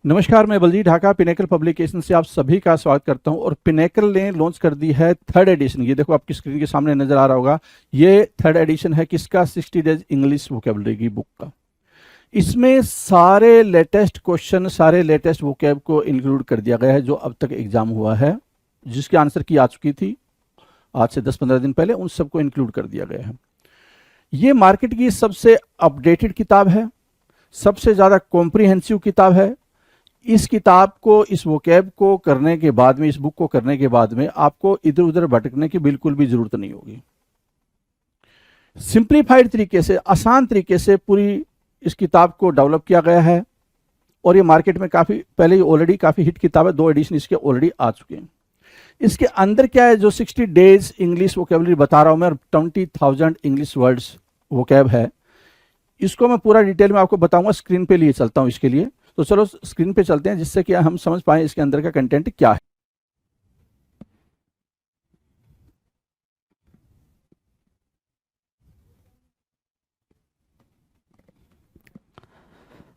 नमस्कार, मैं Baljeet Dhaka pinnacle publication से आप सभी का स्वागत करता हूं। और पिनेकल ने लॉन्च कर दी है थर्ड एडिशन। ये देखो आपकी स्क्रीन के सामने नजर आ रहा होगा। ये थर्ड एडिशन है किसका? 60 डेज इंग्लिश वोकेबलरी की बुक का। इसमें सारे लेटेस्ट क्वेश्चन, सारे लेटेस्ट वोकेब को इंक्लूड कर दिया गया है जो अब तक एग्जाम हुआ है, जिसकी आंसर की आ चुकी थी आज से 10-15 दिन पहले, उन सबको इंक्लूड कर दिया गया है। ये मार्केट की सबसे अपडेटेड किताब है, सबसे ज़्यादा कॉम्प्रिहेंसिव किताब है। इस किताब को, इस वोकैब को करने के बाद में, इस बुक को करने के बाद में आपको इधर उधर भटकने की बिल्कुल भी जरूरत नहीं होगी। सिंप्लीफाइड तरीके से, आसान तरीके से पूरी इस किताब को डेवलप किया गया है। और ये मार्केट में काफ़ी पहले ही ऑलरेडी काफ़ी हिट किताब है, 2 एडिशन इसके ऑलरेडी आ चुके हैं। इसके अंदर क्या है, जो 60 डेज इंग्लिश वोकेबलरी बता रहा हूं मैं, 20,000 इंग्लिश वर्ड्स वोकैब है, इसको मैं पूरा डिटेल में आपको बताऊंगा। स्क्रीन पे लिए चलता हूं इसके लिए, तो चलो स्क्रीन पे चलते हैं जिससे कि हम समझ पाए इसके अंदर का कंटेंट क्या है।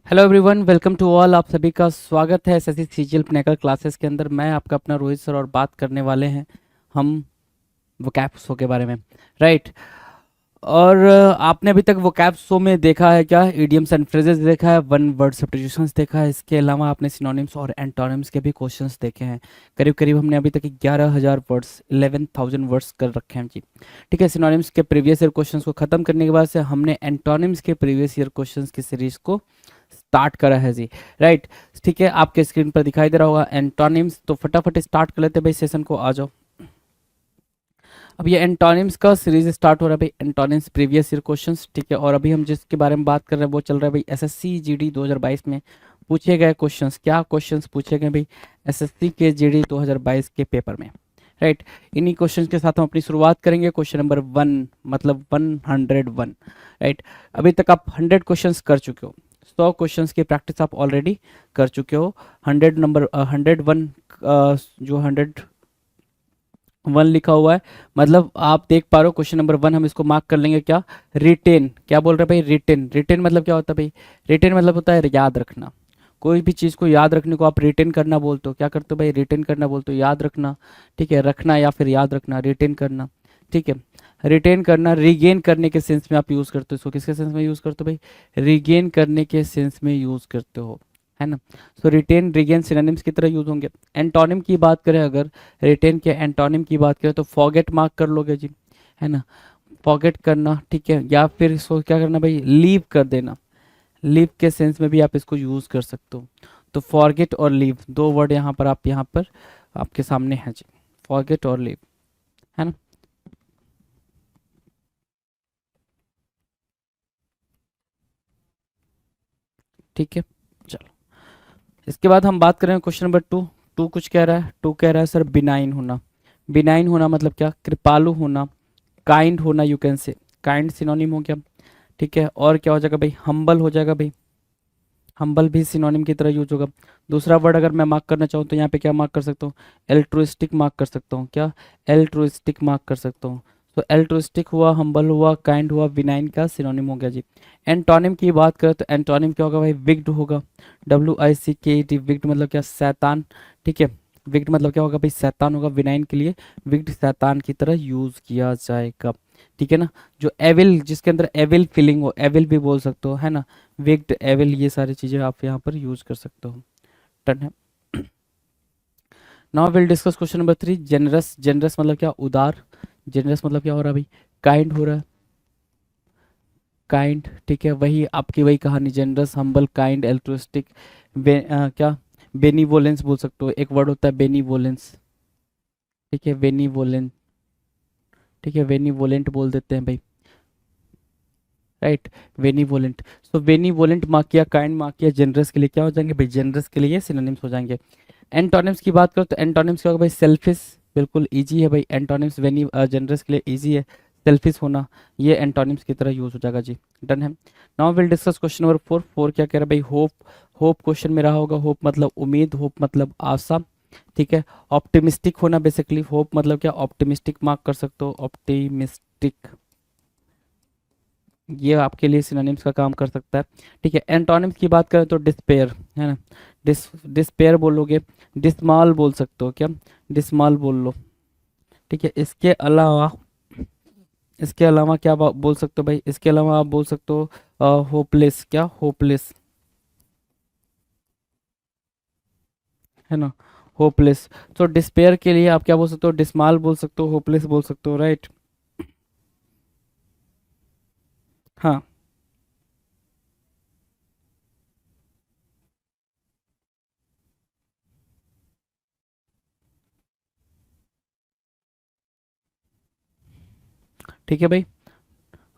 Hello everyone, welcome to all. आप सभी का स्वागत है एसएससी सीजीएल पिनेकल क्लासेस के अंदर। मैं आपका अपना रोहित सर और बात करने वाले हैं हम वोकैब शो के बारे में, राइट। और आपने अभी तक वोकैब शो में देखा है क्या? इडियम्स एंड फ्रेजेस देखा है, वन वर्ड सब्स्टिट्यूशंस देखा है, इसके अलावा आपने सिनोनिम्स और एंटोनिम्स के भी क्वेश्चंस देखे हैं। करीब करीब हमने अभी तक 11,000 वर्ड्स, 11,000 वर्ड्स कर रखे हैं जी। ठीक है, सिनोनिम्स के प्रीवियस ईयर क्वेश्चंस को ख़त्म करने के बाद से हमने एंटोनिम्स के प्रीवियस ईयर क्वेश्चंस की सीरीज को स्टार्ट करा है जी, राइट। ठीक है, आपके स्क्रीन पर दिखाई दे रहा होगा एंटोनिम्स। तो फटाफट स्टार्ट कर लेते हैं भाई सेशन को, आ जाओ। अब ये एंटोनिम्स का सीरीज स्टार्ट हो रहा है भाई, एंटोनिम्स प्रीवियस ईयर क्वेश्चंस। ठीक है, और अभी हम जिसके बारे में बात कर रहे हैं वो चल रहा है भाई एसएससी जीडी 2022 में पूछे गए क्वेश्चंस। क्या क्वेश्चंस पूछे गए भाई एसएससी के जीडी 2022 के पेपर में, राइट। इन्हीं क्वेश्चंस के साथ हम अपनी शुरुआत करेंगे। क्वेश्चन नंबर 1 मतलब 101, राइट। अभी तक आप 100 क्वेश्चंस कर चुके हो, 100 क्वेश्चंस की प्रैक्टिस आप ऑलरेडी कर चुके हो। 101 जो 101 लिखा हुआ है, मतलब आप देख पा रहे हो क्वेश्चन नंबर 1। हम इसको मार्क कर लेंगे क्या? रिटेन। क्या बोल रहे हैं भाई? रिटेन। रिटेन मतलब क्या होता है भाई? रिटेन मतलब होता है याद रखना। कोई भी चीज़ को याद रखने को आप रिटेन करना बोलते हो। क्या करते हो भाई? रिटेन करना बोलते हो, याद रखना। ठीक है, रखना या फिर याद रखना, रिटेन करना। ठीक है, रिटेन करना रिगेन करने के सेंस में आप यूज़ करते हो। इसको किसके सेंस में यूज़ करते हो भाई? रिगेन करने के सेंस में यूज़ करते हो, है ना। सो रिटेन रिगेन सिनोनिम्स की तरह यूज़ होंगे। एंटोनिम की बात करें, अगर रिटेन के एंटोनिम की बात करें तो फॉरगेट मार्क कर लोगे जी, है ना। फॉरगेट करना, ठीक है, या फिर इसको क्या करना भाई? लीव कर देना। लीव के सेंस में भी आप इसको यूज़ कर सकते हो। तो फॉरगेट और लीव, दो वर्ड यहाँ पर आपके सामने हैं जी, फॉरगेट और लीव, है ना। ठीक है, चलो इसके बाद हम बात करें क्वेश्चन नंबर 2। टू कुछ कह रहा है, टू कह रहा है सर बिनाइन होना। बिनाइन होना मतलब क्या? कृपालु होना, काइंड होना, you can say. Kind synonym हो गया, ठीक है। और क्या हो जाएगा भाई? हम्बल हो जाएगा भाई, हम्बल भी सिनोनिम की तरह यूज होगा। दूसरा वर्ड अगर मैं मार्क करना चाहूँ तो यहाँ पे क्या मार्क कर सकता हूँ? एल्ट्रुइस्टिक मार्क कर सकता हूँ। क्या? एल्ट्रुइस्टिक मार्क कर सकता हूँ। तो एल्ट्रुइस्टिक हुआ, हम्बल हुआ, काइंड हुआ, विनाइन का सिनोनिम हो गया जी। एंटोनिम की बात करें तो एंटोनिम क्या होगा भाई? विक्ड होगा, WICKED। विक्ड मतलब क्या? शैतान। ठीक है, विक्ड मतलब क्या होगा भाई? शैतान होगा। विनाइन के लिए विक्ड, शैतान की तरह यूज किया जाएगा, ठीक है ना। जो एविल, जिसके अंदर एविल फीलिंग हो, एविल भी बोल सकते हो, है ना। विक्ड, एविल, ये सारी चीज़ें आप यहाँ पर यूज कर सकते हो। डन है। Now will discuss question number 3, generous. Generous मतलब क्या? उदार। जेनरस मतलब क्या हो रहा है भाई? काइंड हो रहा है, काइंड। ठीक है, वही आपकी वही कहानी, जेनरस, हम्बल, काइंड, एल्ट्रुइस्टिक। क्या? बेनीवोलेंस बोल सकते हो। एक वर्ड होता है बेनीवोलेंस, ठीक है, बेनीवोलेंट। ठीक है, बेनीवोलेंट बोल देते हैं भाई, राइट। बेनीवोलेंट। सो बेनीवोलेंट मार्क किया, काइंड मार्क किया, जेनरस के लिए क्या हो जाएंगे भाई? जेनरस के लिए सिनोनिम्स हो जाएंगे। एंटोनिम्स की बात करो तो एंटोनिम्स क्या होगा भाई? सेल्फिश। बिल्कुल इजी है भाई एंटोनिम्स, वेनी जेनरस के लिए इजी है। सेल्फिश होना, ये एंटोनिम्स की तरह यूज हो जाएगा जी। डन है। Now will discuss question number 4। Four क्या कह रहा है भाई? होप। होप क्वेश्चन में रहा होगा। होप मतलब उम्मीद, होप मतलब आशा, ठीक है। ऑप्टिमिस्टिक होना, बेसिकली होप मतलब क्या? ऑप्टिमिस्टिक मार्क कर सकते हो, ऑप्टिमिस्टिक। ये आपके लिए सिनोनिम्स का काम कर सकता है। ठीक है, एंटोनिम्स की बात करें तो डिस्पेयर, है ना, डिस्पेयर बोलोगे, डिसमाल बोल सकते हो, क्या डिसमाल बोल लो। ठीक है, इसके अलावा क्या बोल सकते हो भाई, इसके अलावा आप बोल सकते हो होपलेस, क्या होपलेस, है ना, होपलेस। तो डिस्पेयर के लिए आप क्या बोल सकते हो, डिसमाल बोल सकते हो, होपलेस बोल सकते हो, राइट। हाँ, ठीक है भाई।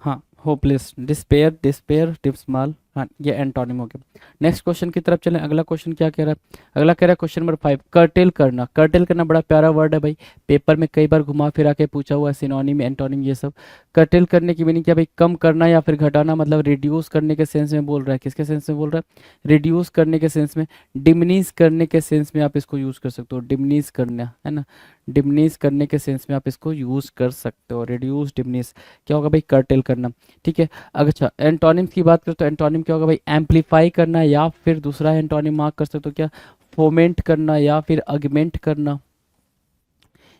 हाँ, होपलेस, डिस्पेयर, डिस्माल, हाँ, ये एंटोनिम हो गया। नेक्स्ट क्वेश्चन की तरफ चलें। अगला क्वेश्चन क्या कह रहा है, अगला कह रहा है क्वेश्चन नंबर 5, कर्टेल करना। कर्टेल करना बड़ा प्यारा वर्ड है भाई, पेपर में कई बार घुमा फिरा के पूछा हुआ है, सिनोनिम, एंटोनिम, ये सब। कर्टेल करने की मीनिंग क्या भाई, कम करना या फिर घटाना, मतलब रिड्यूस करने के सेंस में बोल रहा है। किसके सेंस में बोल रहा है, रिड्यूस करने के सेंस में, डिमिनिश करने के सेंस में आप इसको यूज कर सकते हो, डिमिनिश करना, है ना, डिमिनिश करने के सेंस में आप इसको यूज कर सकते हो, रिड्यूस, डिमिनिश, क्या होगा भाई, कर्टेल करना। ठीक है, अच्छा एंटोनिम्स की बात करें तो एंटोनिम क्या होगा भाई, एम्पलीफाई करना, या फिर दूसरा एंटोनिम मार्क कर सकते हो क्या, फोमेंट करना या फिर अगमेंट करना।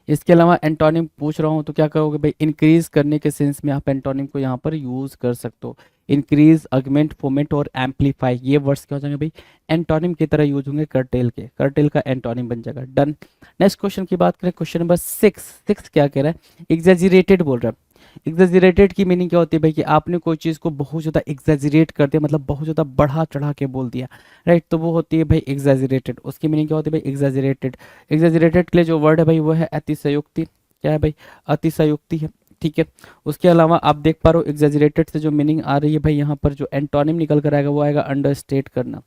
इसके अलावा एंटोनिम पूछ रहा हूँ तो क्या करोगे भाई, इंक्रीज करने के सेंस में आप एंटोनिम को यहाँ पर यूज कर सकते हो। इंक्रीज, अगमेंट, फोमेंट और एम्पलीफाई, ये वर्ड्स क्या हो जाएंगे भाई, एंटोनिम की तरह यूज होंगे कर्टेल के, कर्टेल का एंटोनिम बन जाएगा। डन। नेक्स्ट क्वेश्चन की बात करें, क्वेश्चन नंबर 6। 6 क्या कह रहा है, एग्जेजरेटेड बोल रहा है। एग्जेजरेटेड की मीनिंग क्या होती है भाई, कि आपने कोई चीज़ को बहुत ज़्यादा एग्जेजरेट कर दिया, मतलब बहुत ज़्यादा बढ़ा चढ़ा के बोल दिया, राइट, तो वो होती है भाई एग्जेजरेटेड। उसकी मीनिंग क्या होती है भाई, एग्जेजरेटेड। एग्जेजरेटेड के लिए जो वर्ड है भाई वो है अतिशयोक्ति, क्या है भाई, अतिशयोक्ति है। ठीक है, उसके अलावा आप देख पा रहे हो एग्जेजरेटेड से जो मीनिंग आ रही है भाई, यहाँ पर जो एंटोनिम निकल कर आएगा वो आएगा अंडरस्टेट करना।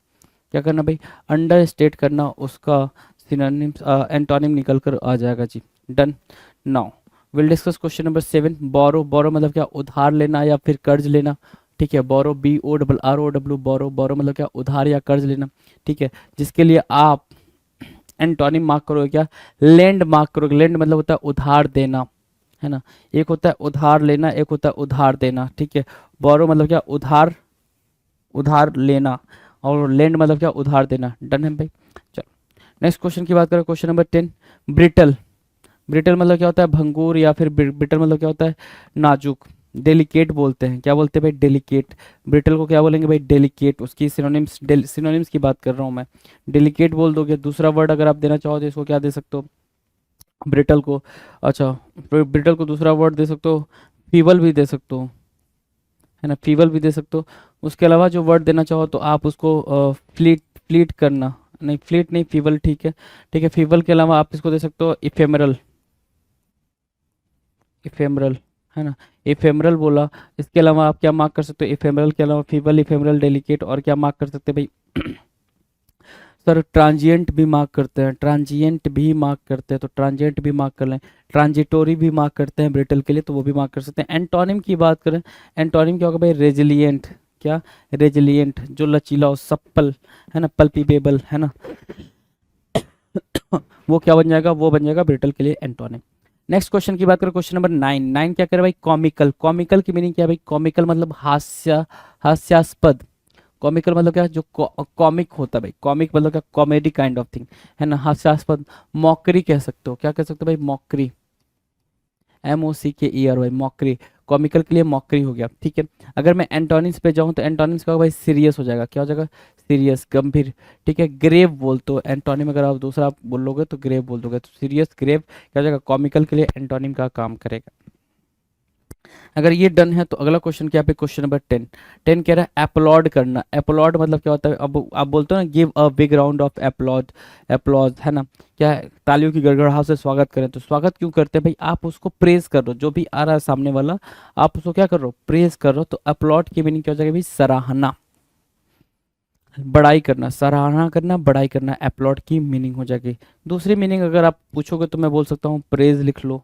क्या करना भाई, अंडरस्टेट करना, उसका सिनोनिम एंटोनिम निकल कर आ जाएगा जी। Done. Now will discuss question number 7, borrow. Borrow मतलब क्या, उधार लेना या फिर कर्ज लेना। ठीक है, बोरो, BORROW, बोरो, बोरो मतलब क्या, उधार या कर्ज लेना। ठीक है, जिसके लिए आप एंटोनिम मार्क करोगे क्या, लेंड मार्क करोगे। लेंड मतलब होता है उधार देना, है ना, एक होता है उधार लेना, एक होता है उधार देना। ठीक है, बोरो मतलब क्या, उधार, उधार लेना, और लेंड मतलब क्या, उधार देना। डन है भाई। चलो नेक्स्ट क्वेश्चन की बात करें, क्वेश्चन नंबर 10, ब्रिटल। ब्रिटल मतलब क्या होता है, भंगूर, या फिर ब्रिटल मतलब क्या होता है, नाजुक। डेलिकेट बोलते हैं, क्या बोलते हैं भाई, डेलिकेट। ब्रिटल को क्या बोलेंगे भाई, डेलिकेट। उसकी सिनोनिम्स, सिनोनिम्स की बात कर रहा हूँ मैं, डेलिकेट बोल दोगे। दूसरा वर्ड अगर आप देना चाहो तो इसको क्या दे सकते हो, ब्रिटल को, अच्छा, ब्रिटल को दूसरा वर्ड दे सकते हो, फीबल भी दे सकते हो, है ना, फीबल भी दे सकते हो। उसके अलावा जो वर्ड देना चाहो तो आप उसको फ्लीट, फ्लीट करना, नहीं फ्लीट नहीं, फीबल, ठीक है। ठीक है, फीबल के अलावा आप इसको दे सकते हो इफेमरल, इफेमरल, है ना, इफेमरल बोला। इसके अलावा आप क्या मार्क कर सकते हो, इफेमरल के अलावा फीबल, इफेमरल, डेलिकेट, और क्या मार्क कर सकते हैं भाई सर, ट्रांजिएंट भी मार्क करते हैं, ट्रांजिएंट भी मार्क करते हैं, तो ट्रांजिएंट भी मार्क कर लें। ट्रांजिटोरी भी मार्क करते हैं ब्रिटल के लिए, तो वो भी मार्क कर सकते हैं। एंटोनिम की बात करें, एंटोनिम क्या होगा भाई, रेजिलिएंट, क्या, रेजिलिएंट, जो लचीला हो, सप्पल, है ना, पल्पीबेबल, है ना, वो क्या बन जाएगा, वो बन जाएगा ब्रिटल के लिए एंटोनिम। नेक्स्ट क्वेश्चन की बात करें, क्वेश्चन नंबर 9। 9 क्या करे भाई, कॉमिकल। कॉमिकल की मीनिंग क्या है भाई, कॉमिकल मतलब हास्य, हास्यास्पद। कॉमिकल मतलब क्या, जो कॉमिक होता है भाई, कॉमिक मतलब क्या, कॉमेडी काइंड ऑफ थिंग, है ना, हास्यास्पद। मॉकरी कह सकते हो, क्या कह सकते हो भाई, मॉकरी, MOCKERY, मॉकरी। कॉमिकल के लिए मॉकरी हो गया। ठीक है, अगर मैं एंटोनिम्स पे जाऊं तो एंटोनिम्स का भाई सीरियस हो जाएगा, क्या हो जाएगा, सीरियस, गंभीर। ठीक है, ग्रेव बोल तो एंटोनिम, अगर आप दूसरा बोलोगे तो ग्रेव बोल दोगे, तो सीरियस, ग्रेव क्या हो जाएगा, कॉमिकल के लिए एंटोनिम का काम करेगा। अगर ये डन है तो अगला क्वेश्चन क्या पे, क्वेश्चन नंबर 10। 10 कह रहा है अपलॉड करना। अपलॉड मतलब क्या होता है, अब आप बोलते हो ना, give a big round of upload, applause, है ना, क्या है, तालियों की गड़गड़ाहट से स्वागत करें। तो स्वागत क्यों करते हैं भाई, आप उसको प्रेज कर रहे हो, जो भी आ रहा है सामने वाला, आप उसको क्या कर रहे हो, प्रेज कर रहे हो। तो अपलॉड की मीनिंग क्या हो जाएगी भाई, सराहना, बड़ाई करना, सराहना करना, बड़ाई करना, अपलॉड की मीनिंग हो जाएगी। दूसरी मीनिंग अगर आप पूछोगे तो मैं बोल सकता हूँ प्रेज लिख लो,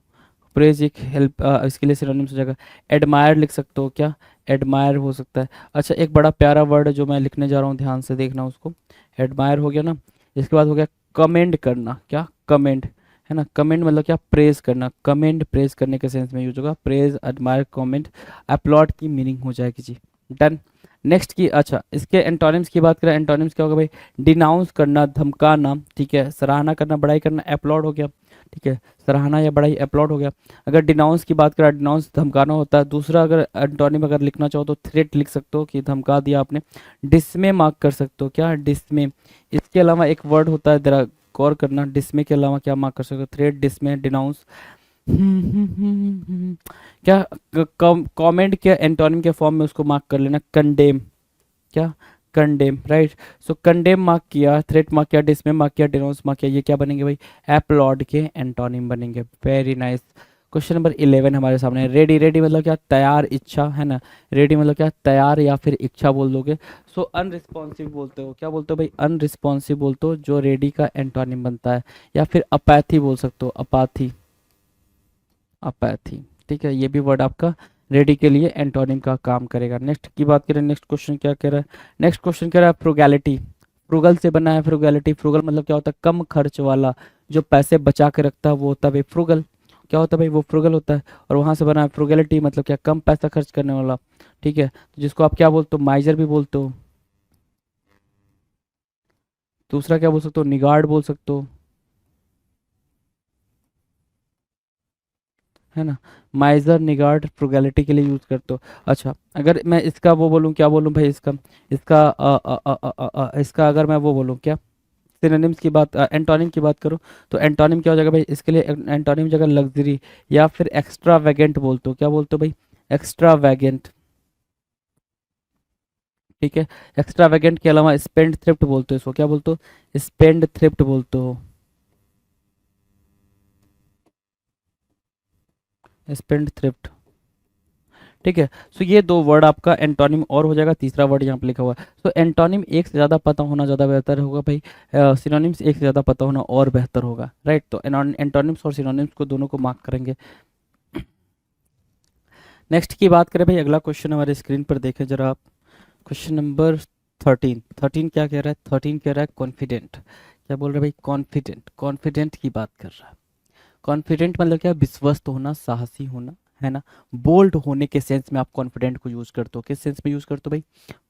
प्रेज एक हेल्प, इसके लिए सिनोनिम्स हो जाएगा। एडमायर लिख सकते हो, क्या, एडमायर हो सकता है। अच्छा, एक बड़ा प्यारा वर्ड है जो मैं लिखने जा रहा हूँ, ध्यान से देखना उसको। एडमायर हो गया ना, इसके बाद हो गया कमेंड करना, क्या, कमेंड, है ना। कमेंट मतलब क्या, प्रेज करना, कमेंट प्रेज करने के सेंस में यूज होगा, प्रेज, एडमायर, कमेंट, अपलॉड की मीनिंग हो जाएगी जी। डन। नेक्स्ट की, अच्छा इसके एंटोनिम्स की बात करें, एंटोनिम्स क्या होगा भाई, डिनाउंस करना, धमकाना, ठीक है, सराहना करना, बड़ाई करना, अपलॉड हो गया, ठीक है, सराहना या बड़ाई अपलॉड हो गया। अगर डिनाउंस की बात करें, डिनाउंस धमकाना होता है। दूसरा अगर एंटोनिम अगर लिखना चाहो तो थ्रेट लिख सकते हो कि धमका दिया आपने। डिसमे मार्क कर सकते हो, क्या, डिसमे। इसके अलावा एक वर्ड होता है, जरा गौर करना, डिसमे के अलावा क्या मार्क कर सकते हो, थ्रेट, डिसमे, डिनाउंस। क्या, कमेंट के एंटोनिम के फॉर्म में उसको मार्क कर लेना, कंडेम, क्या, कंडेम, राइट। सो कंडेम मार्क किया, थ्रेट मार्क किया, डिसमे मार्क किया, डिनाउंस मार्क किया, ये क्या बनेंगे भाई, एप्लॉड के एंटोनिम बनेंगे। Very nice. क्वेश्चन नंबर 11 हमारे सामने है, रेडी। रेडी मतलब क्या, तैयार, इच्छा, है ना। रेडी मतलब क्या, तैयार या फिर इच्छा बोल दोगे। सो अनरिस्पॉन्सिव बोलते हो, क्या बोलते हो भाई, अनरिस्पॉन्सिव बोलते हो, जो रेडी का एंटोनिम बनता है। या फिर अपैथी बोल सकते हो, अपाथी, अपैथी, ठीक है, ये भी वर्ड आपका रेडी के लिए एंटोनिम का काम करेगा। नेक्स्ट की बात करें, नेक्स्ट क्वेश्चन क्या कह रहा है, नेक्स्ट क्वेश्चन कह रहा है फ्रुगैलिटी। फ्रुगल से बना है फ्रुगैलिटी। फ्रुगल मतलब क्या होता है, कम खर्च वाला, जो पैसे बचा के रखता है वो होता है भाई फ्रुगल। क्या होता है भाई, वो फ्रुगल होता है। और वहां से बना है फ्रुगैलिटी, मतलब क्या, कम पैसा खर्च करने वाला, ठीक है, तो जिसको आप क्या बोलते हो, माइजर भी बोलते हो। दूसरा क्या बोल सकते हो, निगार्ड बोल सकते हो, है ना। माइजर, निगार्ड फ्रुगैलिटी के लिए यूज करते हो। अच्छा अगर मैं इसका वो बोलूँ, क्या बोलूँ भाई, इसका इसका इसका अगर मैं वो बोलूँ, क्या, सिनोनिम्स की बात, एंटोनिम की बात करूँ, तो एंटोनिम क्या हो जाएगा भाई, इसके लिए एंटोनिम जगह लग्जरी या फिर एक्स्ट्रा वैगेंट बोलते हो, क्या बोलते हो भाई, एक्स्ट्रा वैगेंट, ठीक है। एक्स्ट्रा वैगेंट के अलावा स्पेंड थ्रिफ्ट बोलते हो, इसको क्या बोलते हो, स्पेंड थ्रिफ्ट बोलते हो, स्पेंड थ्रिफ्ट, ठीक है। सो ये दो वर्ड आपका एंटोनिम और हो जाएगा, तीसरा वर्ड यहाँ पे लिखा हुआ है। सो एंटोनिम एक से ज़्यादा पता होना ज़्यादा बेहतर होगा भाई, सिनोनिम्स एक से ज़्यादा पता होना और बेहतर होगा, राइट। तो एंटोनिम्स और सिनोनिम्स को दोनों को मार्क करेंगे। नेक्स्ट की बात करें भाई, अगला क्वेश्चन हमारे स्क्रीन पर देखें जरा आप, क्वेश्चन नंबर 13। 13 क्या कह रहा है, 13 कह रहा है कॉन्फिडेंट। क्या बोल रहा है भाई, कॉन्फिडेंट, कॉन्फिडेंट की बात कर रहा है। कॉन्फिडेंट मतलब क्या, विश्वस्त होना, साहसी होना, है ना। बोल्ड होने के सेंस में आप कॉन्फिडेंट को यूज करते हो, किस सेंस में यूज करते हो भाई,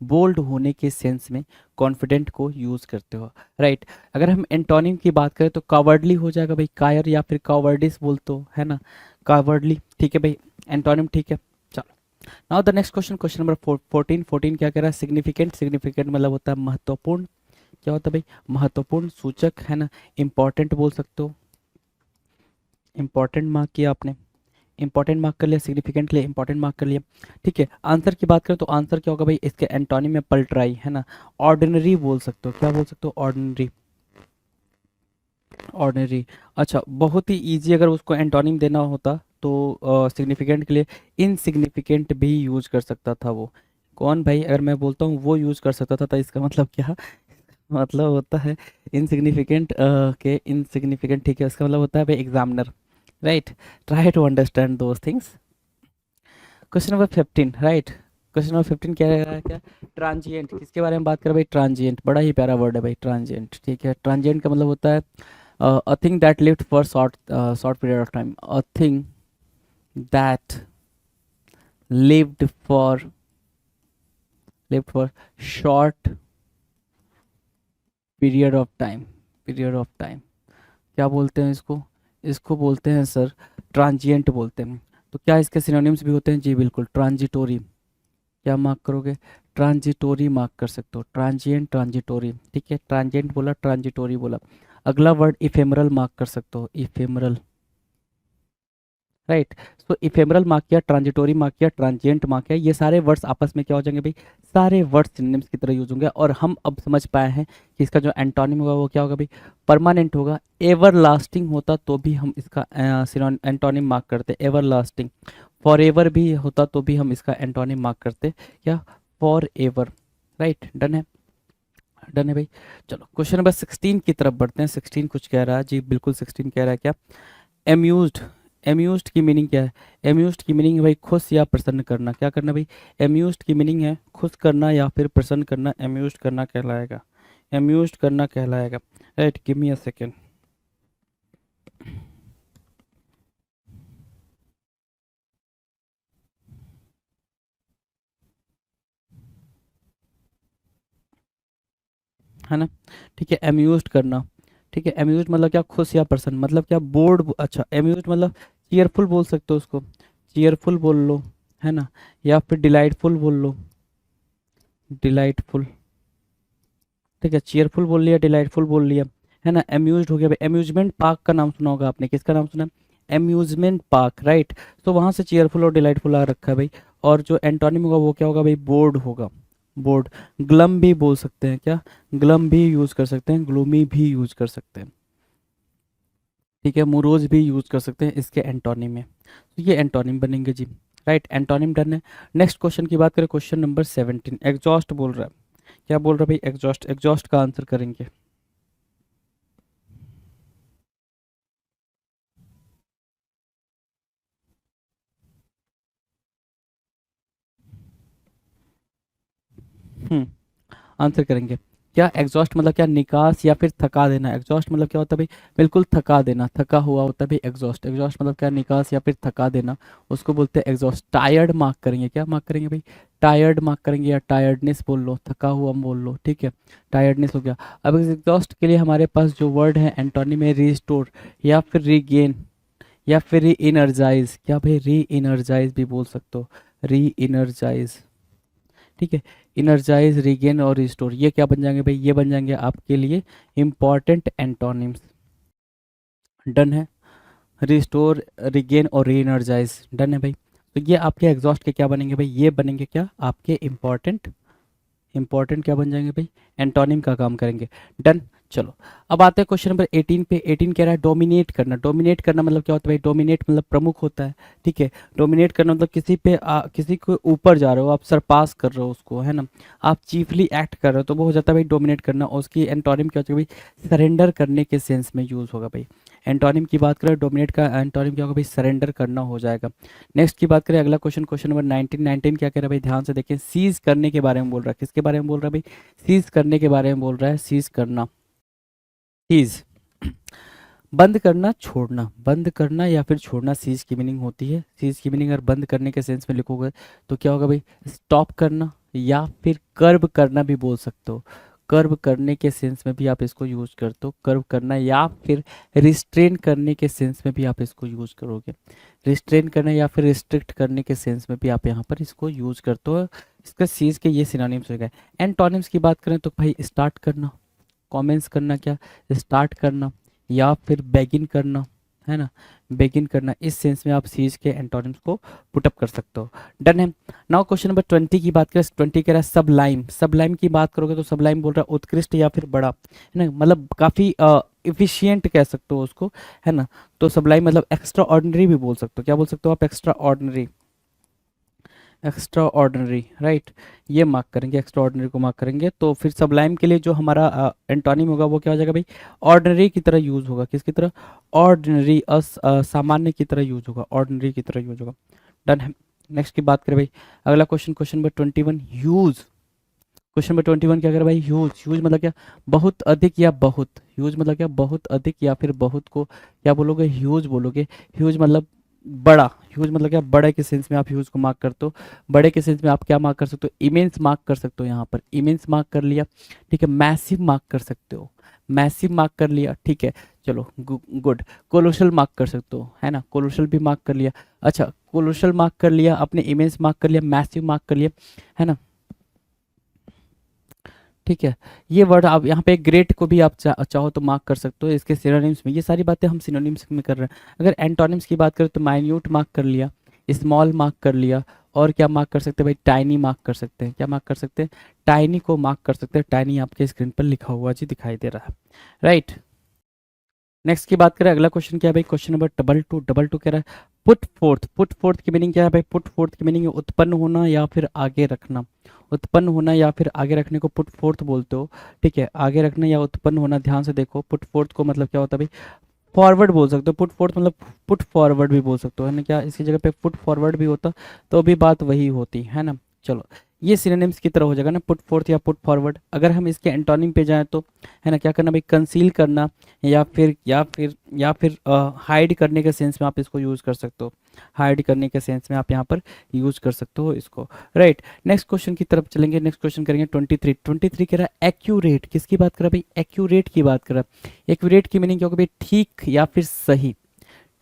बोल्ड होने के सेंस में कॉन्फिडेंट को यूज करते हो, राइट। अगर हम एंटोनिम की बात करें तो कावर्डली हो जाएगा भाई, कायर या फिर कावर्डिस बोलते हो, है ना, कावर्डली, ठीक है भाई, एंटोनिम, ठीक है। चलो now the next question, question number 14। 14 क्या कह रहा है, सिग्निफिकेंट। सिग्निफिकेंट मतलब होता है महत्वपूर्ण, क्या होता है भाई, महत्वपूर्ण, सूचक, है ना। इंपॉर्टेंट बोल सकते हो, इंपॉर्टेंट मार्क किया आपने, इंपॉर्टेंट मार्क कर लिया, सिग्निफिकेंट के लिए इंपॉर्टेंट मार्क कर लिया, ठीक है। आंसर की बात करें तो आंसर क्या होगा भाई, इसके एंटोनिम में पलटराई, है ना। ऑर्डिनरी बोल सकते हो, क्या बोल सकते हो, ऑर्डिनरी, ऑर्डिनरी। अच्छा बहुत ही इजी, अगर उसको एंटोनिम देना होता तो सिग्निफिकेंट के लिए इनसिग्निफिकेंट भी यूज कर सकता था वो। कौन भाई, अगर मैं बोलता हूँ वो यूज कर सकता था तो इसका मतलब क्या, मतलब होता है इनसिग्निफिकेंट के इनसिग्निफिकेंट, ठीक है, इसका मतलब होता है भाई examiner, right. Try to understand those things. Question number 15, right. Question number 15 क्या है, क्या, ट्रांजिएंट। किसके बारे में बात करें भाई, ट्रांजिएंट, बड़ा ही प्यारा वर्ड है भाई, ट्रांजिएंट, ठीक है। ट्रांजिएंट का मतलब होता है a thing that lived for short period of time, a thing that lived for, lived for short period of time, period of time, क्या बोलते हैं इसको, इसको बोलते हैं सर ट्रांजिएंट बोलते हैं। तो क्या इसके सिनोनिम्स भी होते हैं, जी बिल्कुल, ट्रांजिटोरी, क्या मार्क करोगे, ट्रांजिटोरी मार्क कर सकते हो, ट्रांजिएंट, ट्रांजिटोरी, ठीक है। ट्रांजिएंट बोला, ट्रांजिटोरी बोला। अगला वर्ड इफेमरल मार्क कर सकते हो, इफेमरल, राइट। सो इफेमरल मार्क किया, ट्रांजिटोरी मार्क किया, ट्रांजिएंट मार्क किया, ये सारे वर्ड्स आपस में क्या हो जाएंगे भाई, सारे वर्ड्स सिनोनिम्स की तरह यूज होंगे। और हम अब समझ पाए हैं कि इसका जो एंटोनिम होगा वो क्या होगा भाई, परमानेंट होगा। एवर लास्टिंग होता तो भी हम इसका एंटोनिम मार्क करते, एवर लास्टिंग। फॉर एवर भी होता तो भी हम इसका एंटोनिम मार्क करते, क्या, फॉर एवर, राइट। डन है, डन है भाई। चलो क्वेश्चन नंबर 16 की तरफ बढ़ते हैं। 16 कुछ कह रहा है जी, बिल्कुल 16 कह रहा है क्या, एम्यूज्ड। एम्यूज्ड की मीनिंग क्या है, एम्यूज्ड की मीनिंग है भाई खुश या प्रसन्न करना, क्या करना भाई, एम्यूज्ड की मीनिंग है खुश करना या फिर प्रसन्न करना, एम्यूज्ड करना कहलाएगा, एम्यूज्ड करना कहलाएगा, right. Give me a second. है ना। ठीक है, अम्यूज्ड करना। ठीक है, अम्यूज्ड मतलब क्या, खुश या प्रसन्न, मतलब क्या, बोर्ड, अच्छा अम्यूज्ड मतलब चीयरफुल बोल सकते हो उसको, चीयरफुल बोल लो, है ना, या फिर डिलाइटफुल बोल लो, डिलाइटफुल। ठीक है, चीयरफुल बोल लिया, डिलाइटफुल बोल लिया, है ना। अम्यूज्ड हो गया भाई, अम्यूजमेंट पार्क का नाम सुना होगा आपने, किसका नाम सुना है, अम्यूजमेंट पार्क, राइट। तो वहां से चीयरफुल और डिलाइटफुल आ रखा है भाई। और जो एंटोनिम होगा वो क्या होगा भाई, बोर्ड होगा, बोर्ड। ग्लम भी बोल सकते हैं, क्या, ग्लम भी यूज कर सकते हैं, ग्लूमी भी यूज कर सकते हैं। ठीक है, मोरोज भी यूज कर सकते हैं इसके एंटोनिम में। तो ये एंटोनिम बनेंगे जी, राइट, एंटोनिम डन है। नेक्स्ट क्वेश्चन की बात करें, क्वेश्चन नंबर 17, एग्जॉस्ट बोल रहा है। क्या बोल रहा है भाई, एग्जॉस्ट, एग्जॉस्ट का आंसर करेंगे। आंसर करेंगे। क्या एग्जॉस्ट मतलब क्या, निकास या फिर थका देना। एग्जॉस्ट मतलब क्या होता है भाई, बिल्कुल थका देना, थका हुआ होता है भाई एग्जॉस्ट। एग्जॉस्ट मतलब क्या, निकास या फिर थका देना, उसको बोलते हैं एग्जॉस्ट। टायर्ड मार्क करेंगे, क्या मार्क करेंगे भाई, टायर्ड मार्क करेंगे, या टायर्डनेस बोल लो, थका हुआ बोल लो, ठीक है, टायर्डनेस हो गया। अब इस एग्जॉस्ट के लिए हमारे पास जो वर्ड है एंटोनिम में, रिस्टोर या फिर रीगेन या फिर री इनर्जाइज। क्या भाई, री इनर्जाइज भी बोल सकते हो, री इनर्जाइज। ठीक है, इनर्जाइज, रिगेन और रिस्टोर, ये क्या बन जाएंगे भाई, ये बन जाएंगे आपके लिए इंपॉर्टेंट एंटोनिम्स। डन है, रिस्टोर, रिगेन और री एनर्जाइज, डन है भाई। तो ये आपके एग्जॉस्ट के क्या बनेंगे भाई, ये बनेंगे क्या आपके इंपॉर्टेंट, इंपॉर्टेंट क्या बन जाएंगे भाई, एंटोनिम का काम करेंगे। डन। चलो, अब आते हैं क्वेश्चन नंबर 18 पे। 18 कह रहा है डोमिनेट करना। डोमिनेट करना मतलब क्या होता है भाई, डोमिनेट मतलब प्रमुख होता है। ठीक है, डोमिनेट करना मतलब किसी पे किसी को ऊपर जा रहे हो आप, सरपास कर रहे हो उसको, है ना, आप चीफली एक्ट कर रहे हो, तो वो हो जाता है भाई डोमिनेट करना। और उसकी एंटोनिम क्या होता है भाई, सरेंडर करने के सेंस में यूज होगा भाई। एंटोनिम की बात करें, डोमिनेट का एंटोनिम क्या होगा भाई, सरेंडर करना हो जाएगा। नेक्स्ट की बात करें, अगला क्वेश्चन, क्वेश्चन नंबर 19। 19 क्या कह रहा है भाई, ध्यान से देखें, सीज करने के बारे में बोल रहा है। किसके बारे में बोल रहा है भाई, सीज करने के बारे में बोल रहा है, सीज करना, सीज, बंद करना, छोड़ना, बंद करना या फिर छोड़ना, सीज की मीनिंग होती है। सीज की मीनिंग अगर बंद करने के सेंस में लिखोगे तो क्या होगा भाई, स्टॉप करना या फिर कर्ब करना भी बोल सकते हो। कर्ब करने के सेंस में भी आप इसको यूज करते हो, कर्ब करना, या फिर रिस्ट्रेन करने के सेंस में भी आप इसको यूज करोगे। रिस्ट्रेन करना या फिर रिस्ट्रिक्ट करने के सेंस में भी आप यहाँ पर इसको यूज करते हो। इसका सीज के ये सिनोनिम्स हो गए। एंटोनिम्स की बात करें तो भाई, स्टार्ट करना, कमेंट्स करना, क्या, स्टार्ट करना, या फिर बेगिन करना, है ना, बेगिन करना, इस सेंस में आप सीज के एंटोनिम्स को पुटअप कर सकते हो। डन है। नाउ क्वेश्चन नंबर 20 की बात करें। 20 कह रहा है सबलाइम। सबलाइम की बात करोगे तो सबलाइम बोल रहा है उत्कृष्ट या फिर बड़ा, है ना, मतलब काफ़ी इफिशियंट कह सकते हो उसको, है ना। तो सबलाइम मतलब एक्स्ट्रा ऑर्डिनरी भी बोल सकते हो। क्या बोल सकते हो आप, extra ordinary, extra ordinary, right. ये मार्क करेंगे, एक्स्ट्रा ऑर्डिनरी को मार्क करेंगे। तो फिर सबलाइम के लिए जो हमारा एंटोनिम होगा वो क्या हो जाएगा भाई, ऑर्डिनरी की तरह यूज होगा। किसकी तरह, ऑर्डिनरी, सामान्य की तरह यूज होगा, ऑर्डिनरी की तरह यूज होगा। डन है। नेक्स्ट की बात करें भाई, अगला question, question number 21, huge. Question number 21 क्या कर भाई, ह्यूज। ह्यूज मतलब क्या, बहुत अधिक या बहुत। ह्यूज मतलब क्या, बहुत अधिक या फिर बहुत को क्या बोलोगे, ह्यूज बोलोगे। ह्यूज मतलब बड़ा। ह्यूज मतलब क्या, बड़े के सेंस में आप ह्यूज को मार्क करते हो। बड़े के सेंस में आप क्या मार्क कर सकते हो, इमेंस मार्क कर सकते हो। यहाँ पर इमेंस मार्क कर लिया, ठीक है। मैसिव मार्क कर सकते हो, मैसिव मार्क कर लिया, ठीक है। चलो गुड। कोलोशल मार्क कर सकते हो, है ना, कोलोशल भी मार्क कर लिया। अच्छा, कोलोशल मार्क कर लिया आपने, इमेंस मार्क कर लिया, मैसिव मार्क कर लिया, है ना, ठीक है। ये वर्ड आप यहाँ पे ग्रेट को भी आप चाहो तो मार्क कर सकते हो इसके सिनोनिम्स में। ये सारी बातें हम सिनोनिम्स में कर रहे हैं। अगर एंटोनिम्स की बात करें तो माइन्यूट मार्क कर लिया, स्मॉल मार्क कर लिया, और क्या मार्क कर सकते हैं भाई, टाइनी मार्क कर सकते हैं। क्या मार्क कर सकते हैं, टाइनी को मार्क कर सकते हैं। टाइनी आपके स्क्रीन पर लिखा हुआ जी दिखाई दे रहा है, राइट। नेक्स्ट की बात करें, अगला क्वेश्चन क्या है भाई, question number double two. Double two कह रहा है पुट फोर्थ। पुट फोर्थ की मीनिंग क्या है भाई, पुट फोर्थ की मीनिंग है उत्पन्न होना या फिर आगे रखना। उत्पन्न होना या फिर आगे रखने को पुट फोर्थ बोलते हो, ठीक है। आगे रखना या उत्पन्न होना, ध्यान से देखो, पुट फोर्थ को मतलब क्या होता है भाई, फॉरवर्ड बोल सकते हो। पुट फोर्थ मतलब पुट फॉरवर्ड भी बोल सकते हो, है ना। क्या इसकी जगह पे पुट फॉरवर्ड भी होता तो भी बात वही होती, है ना। चलो, ये सिनोनिम्स की तरह हो जाएगा ना, पुट फोर्थ या पुट फॉरवर्ड। अगर हम इसके एंटोनिम पे जाएं तो, है ना, क्या करना भाई, कंसील करना या फिर हाइड करने के सेंस में आप इसको यूज कर सकते हो। हाइड करने के सेंस में आप यहाँ पर यूज कर सकते हो इसको, राइट। नेक्स्ट क्वेश्चन की तरफ चलेंगे, नेक्स्ट क्वेश्चन करेंगे 23 कह रहा है एक्यूरेट, किसकी बात कर रहा है भाई, एक्यूरेट की बात कर रहा है। एक्यूरेट की मीनिंग क्या होगा भाई, ठीक या फिर सही,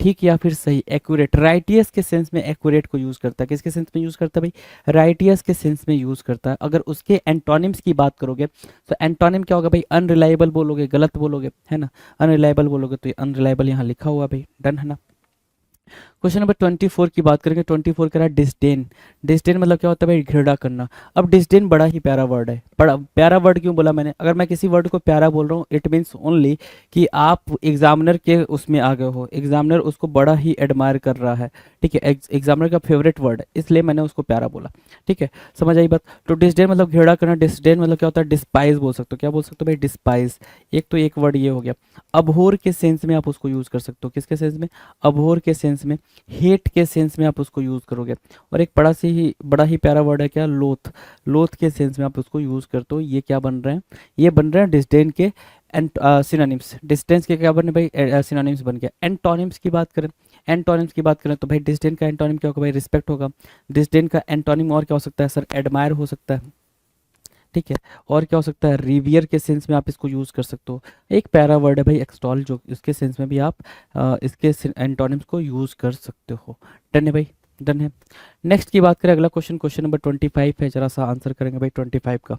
ठीक या फिर सही, एक्यूरेट, राइटियस के सेंस में एक्यूरेट को यूज करता है, किसके सेंस में यूज करता है भाई, राइटियस के सेंस में यूज करता है। अगर उसके एंटोनिम्स की बात करोगे तो एंटोनिम क्या होगा भाई, अनरिलायबल बोलोगे, गलत बोलोगे, है ना, अनरिलायबल बोलोगे तो ये अनरिलायबल यहाँ लिखा हुआ भाई, डन है ना। क्वेश्चन नंबर 24 की बात करेंगे, 24 कह रहा है डिसडेन। डिसडेन मतलब क्या होता है भाई, घृणा करना। अब डिसडेन बड़ा ही प्यारा वर्ड है, बड़ा प्यारा वर्ड क्यों बोला मैंने, अगर मैं किसी वर्ड को प्यारा बोल रहा हूँ इट मीन्स ओनली कि आप एग्जामिनर के उसमें आ गए हो, एग्जामिनर उसको बड़ा ही एडमायर कर रहा है, ठीक है, एग्जामिनर का फेवरेट वर्ड है, इसलिए मैंने उसको प्यारा बोला, ठीक है, समझ आई बात। तो डिसडेन मतलब घृणा करना, डिसडेन मतलब क्या होता है, डिस्पाइज बोल सकते हो, क्या बोल सकते हो भाई, डिस्पाइज। एक तो एक वर्ड ये हो गया। अबहोर के सेंस में आप उसको यूज कर सकते हो, किसके सेंस में, अबहोर के सेंस में, हेट के सेंस में आप उसको यूज करोगे। और एक बड़ा ही प्यारा वर्ड है क्या, लोथ, लोथ के सेंस में आप उसको यूज करते हो। ये क्या बन रहे हैं, ये बन रहे हैं डिसडेन के सिनोनिम्स। डिस्टेंस के क्या बने भाई, सिनोनिम्स बन गया। एंटोनिम्स की बात करें, एंटोनिम्स की बात करें तो भाई डिसडेन का एंटोनिम क्या होगा भाई, रिस्पेक्ट होगा। डिसडेन का एंटोनिम और क्या हो सकता है सर, एडमायर हो सकता है, ठीक है। और क्या हो सकता है, रिवियर के सेंस में आप इसको यूज कर सकते हो। एक प्यारा वर्ड है भाई एक्सटॉल, जो इसके सेंस में भी आप इसके एंटोनिम्स को यूज कर सकते हो। डन है भाई, डन है। नेक्स्ट की बात करें, अगला क्वेश्चन, क्वेश्चन नंबर 25 है, जरा सा आंसर करेंगे भाई 25 का।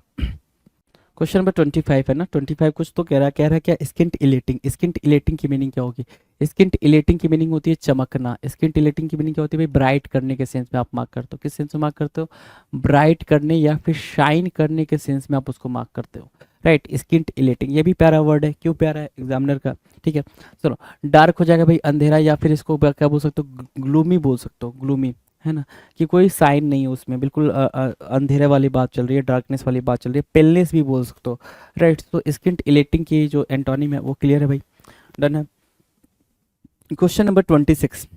क्वेश्चन नंबर 25 है ना, 25 कुछ तो कह रहा है क्या, स्किंट इलेटिंग। स्किंट इलेटिंग की मीनिंग क्या होगी, स्किंट इलेटिंग की मीनिंग होती है चमकना। स्किंट इलेटिंग की मीनिंग क्या होती है भाई, ब्राइट करने के सेंस में आप मार्क करते हो, किस सेंस में मार्क करते हो, ब्राइट करने या फिर शाइन करने के सेंस में आप उसको मार्क करते हो, राइट। स्किंट इलेटिंग ये भी प्यारा वर्ड है, क्यों प्यारा है, एग्जामिनर का, ठीक है। चलो, डार्क हो जाएगा भाई अंधेरा, या फिर इसको क्या बोल सकते हो, ग्लूमी बोल सकते हो, ग्लूमी, है ना, कि कोई साइन नहीं है उसमें, बिल्कुल अंधेरे वाली बात चल रही है, डार्कनेस वाली बात चल रही है, पेलनेस भी बोल सकते हो, राइट। तो स्किन इलेटिंग की जो एंटोनिम है वो क्लियर है भाई, डन है। क्वेश्चन नंबर 26,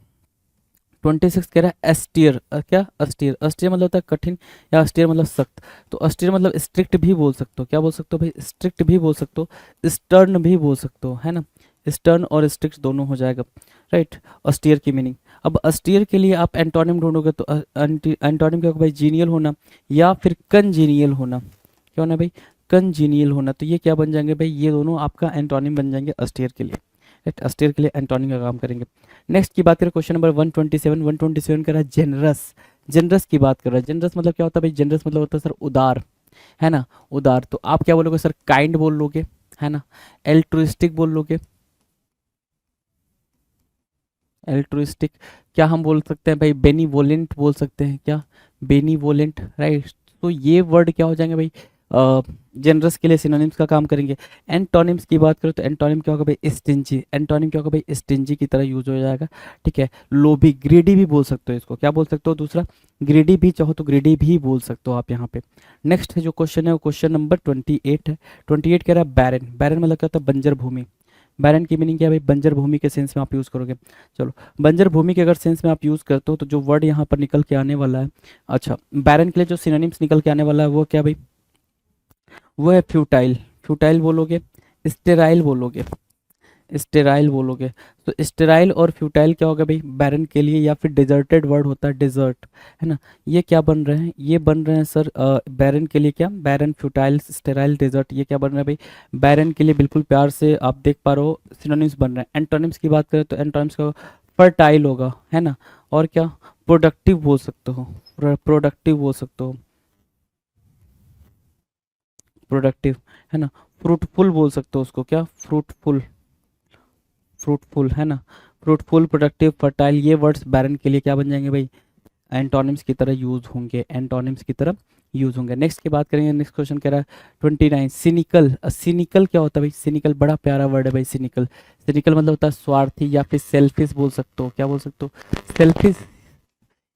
26 कह रहा है अस्टियर, क्या अस्टियर, अस्टियर मतलब होता है कठिन, या अस्टियर मतलब सख्त। तो अस्टियर मतलब स्ट्रिक्ट भी बोल सकते हो, क्या बोल सकते हो भाई, स्ट्रिक्ट भी बोल सकते हो, स्टर्न भी बोल सकते हो, है ना, स्टर्न और स्ट्रिक्ट दोनों हो जाएगा, राइट। अस्टियर की मीनिंग, अब अस्टियर के लिए आप एंटोनिम ढूंढोगे तो एंटोनिम क्या होगा भाई, जीनियल होना या फिर कंजीनियल होना, क्या होना भाई, कंजीनियल होना। तो ये क्या बन जाएंगे भाई, ये दोनों आपका एंटोनिम बन जाएंगे अस्टियर के लिए, राइट। अस्टियर के लिए एंटोनिम का काम करेंगे। नेक्स्ट की बात करें, क्वेश्चन नंबर 127, 127 कह रहा है जेनरस। जेनरस की बात कर रहा है, जेनरस मतलब क्या होता है भाई, जेनरस मतलब होता है सर उदार, है ना, उदार। तो आप क्या बोलोगे सर, काइंड बोल लोगे, है ना, एल्ट्रुइस्टिक बोल लोगे, एल्ट्रुइस्टिक, क्या हम बोल सकते हैं भाई, बेनीवोलेंट बोल सकते हैं, क्या, बेनीवोलेंट, राइट। तो ये वर्ड क्या हो जाएंगे भाई, जेनरस के लिए सिनोनिम्स का काम करेंगे। एंटोनिम्स की बात करें तो एंटोनिम क्या होगा भाई, स्टिंजी, एंटोनिम क्या होगा भाई, स्टिंजी की तरह यूज हो जाएगा, ठीक है। लोभी, ग्रीडी भी बोल सकते हो इसको, क्या बोल सकते हो, दूसरा ग्रीडी भी चाहो तो ग्रीडी भी बोल सकते हो आप यहाँ पे। नेक्स्ट है जो क्वेश्चन है वो क्वेश्चन नंबर 28 है। 28 कह रहा है बैरन, बैरन मतलब क्या होता है, बंजर भूमि। बैरन की मीनिंग क्या है भाई, बंजर भूमि के सेंस में आप यूज करोगे। चलो, बंजर भूमि के अगर सेंस में आप यूज करते हो तो जो वर्ड यहाँ पर निकल के आने वाला है, अच्छा, बैरन के लिए जो सिनोनिम्स निकल के आने वाला है वो क्या भाई, वो है फ्यूटाइल, फ्यूटाइल बोलोगे, स्टेराइल बोलोगे, स्टेराइल बोलोगे। तो स्टेराइल और फ्यूटाइल क्या होगा भाई, बैरन के लिए, या फिर डिजर्टेड वर्ड होता है डिजर्ट, है ना। ये क्या बन रहे हैं, ये बन रहे हैं सर बैरन के लिए क्या, बैरन, फ्यूटाइल, स्टेराइल, डिजर्ट, ये क्या बन रहा है भाई, बैरन के लिए बिल्कुल प्यार से आप देख पा रहे हो सिनोनिम्स बन रहे हैं। एंटोनिम्स की बात करें तो एंटोनिम्स का फर्टाइल होगा, है ना, और क्या, प्रोडक्टिव बोल सकते हो, प्रोडक्टिव बोल सकते हो, प्रोडक्टिव, है ना। फ्रूटफुल बोल सकते हो उसको, क्या, फ्रूटफुल, फ्रूटफुल, है ना, फ्रूटफुल, प्रोडक्टिव, फर्टाइल, ये वर्ड्स बैरन के लिए क्या बन जाएंगे भाई, एंटोनिम्स की तरह यूज होंगे, एंटोनिम्स की तरह यूज होंगे। नेक्स्ट की बात करेंगे, नेक्स्ट क्वेश्चन कह रहा है 29, सिनिकल। सिनिकल क्या होता है भाई, सिनिकल बड़ा प्यारा वर्ड है भाई, सिनिकल। सिनिकल मतलब होता है स्वार्थी या फिर सेल्फिश बोल सकते हो, क्या बोल सकते हो, सेल्फिश,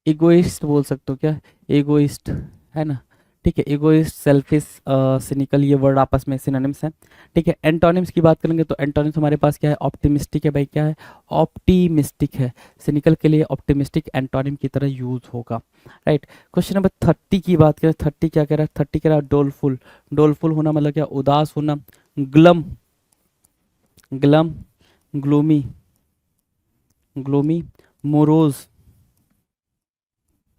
इगोइस्ट बोल सकते हो, क्या, एगोइस्ट, है ना, ठीक है, इगोइस्ट, सेल्फिश, सिनिकल, ये वर्ड आपस में सिनोनिम्स हैं, ठीक है। एंटोनिम्स की बात करेंगे तो एंटोनिम्स हमारे पास क्या है, ऑप्टिमिस्टिक है भाई, क्या है, ऑप्टिमिस्टिक है। सिनिकल के लिए ऑप्टिमिस्टिक एंटोनिम की तरह यूज होगा, राइट। क्वेश्चन नंबर 30 की बात करें, 30 क्या कह रहा है, 30 कह रहा है डोलफुल। डोलफुल होना मतलब क्या, उदास होना, glum, glum, gloomy, gloomy, morose,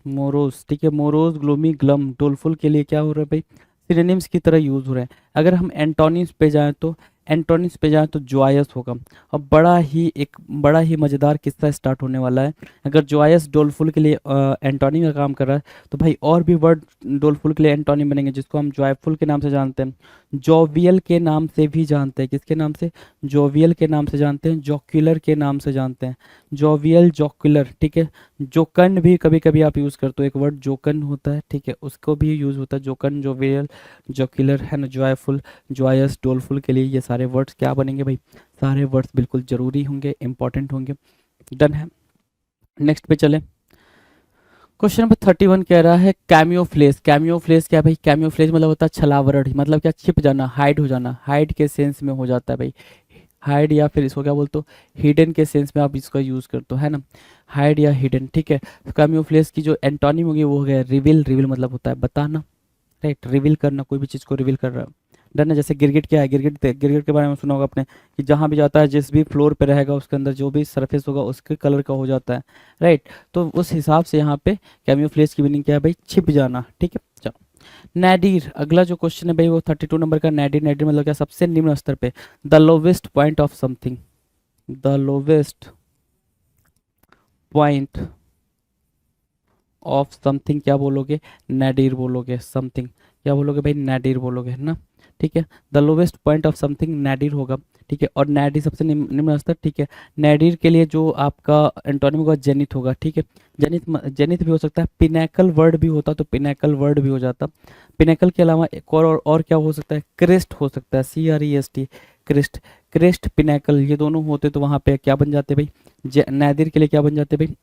morose, ठीक है, मोरोस, ग्लूमी, ग्लम, डोलफुल के लिए क्या हो रहा है भाई, सिनोनिम्स की तरह यूज हो रहे हैं। अगर हम एंटोनिम्स पे जाएं तो जॉयस होगा। अब बड़ा ही मज़ेदार किस्सा स्टार्ट होने वाला है। अगर जॉयस डोलफुल के लिए एंटोनिम का काम कर रहा है, तो भाई और भी वर्ड डोलफुल के लिए एंटोनिम बनेंगे, जिसको हम जॉयफुल के नाम से जानते हैं, जोवियल के नाम से भी जानते हैं। किसके नाम से? जोवियल के नाम से जानते हैं, जोक्युलर के नाम से जानते हैं। जोवियल, जोक्युलर, ठीक है। जोकन भी कभी कभी आप यूज़ करते हो, एक वर्ड जोकन होता है, ठीक है, उसको भी यूज़ होता है, जोकन, जोवियल, जोक्युलर, है ना, जॉयफुल, जॉयस, डोलफुल के लिए ये सारे वर्ड्स क्या बनेंगे भाई, सारे वर्ड्स बिल्कुल ज़रूरी होंगे, इंपॉर्टेंट होंगे। डन है। नेक्स्ट पे चले। क्वेश्चन नंबर 31 कह रहा है कैमियोफ्लेज। कैमियोफ्लेज क्या है भाई? कैमियोफ्लेज मतलब होता है छलावरण, मतलब क्या, छिप जाना, हाइड हो जाना, हाइड के सेंस में हो जाता है भाई, हाइड, या फिर इसको क्या बोलते हो, हिडन के सेंस में आप इसका यूज़ करते हो, है ना, हाइड या हिडन, ठीक है। तो कैमियोफ्लेज की जो एंटोनिम होगी वो हो गया रिवील। रिवील मतलब होता है बताना, राइट, रिवील करना, कोई भी चीज़ को रिवील कर रहा है। डन है। जैसे गिरगिट क्या है, गिरगिट के बारे में सुना होगा आपने, कि जहाँ भी जाता है, जिस भी फ्लोर पे रहेगा, उसके अंदर जो भी सरफेस होगा उसके कलर का हो जाता है, राइट। तो उस हिसाब से यहाँ पे कैमियोफ्लेज की मीनिंग क्या है भाई, छिप जाना, ठीक है। चलो, नैडीर, अगला जो क्वेश्चन है भाई वो 32 नंबर का। नैडीर, नैडीर मतलब क्या, सबसे निम्न स्तर पे, the lowest point of something, the lowest point of something क्या बोलोगे, नैडीर बोलोगे। समथिंग क्या बोलोगे भाई, नैडीर बोलोगे, है ना, ठीक है। The lowest point of something nadir होगा, ठीक है। और नैडीर सबसे निम्न स्तर, ठीक है। नैडीर के लिए जो आपका एंटोनिम होगा जेनिथ होगा, ठीक है। जेनिथ भी हो सकता है, पिनैकल वर्ड भी होता तो पिनैकल वर्ड भी हो जाता। पिनैकल के अलावा एक और क्या हो सकता है, क्रेस्ट हो सकता है, CREST, क्रेस्ट। क्रेस्ट, पिनैकल, ये दोनों होते तो वहाँ पे क्या बन जाते भाई, नैदीर के लिए क्या बन जाते भाई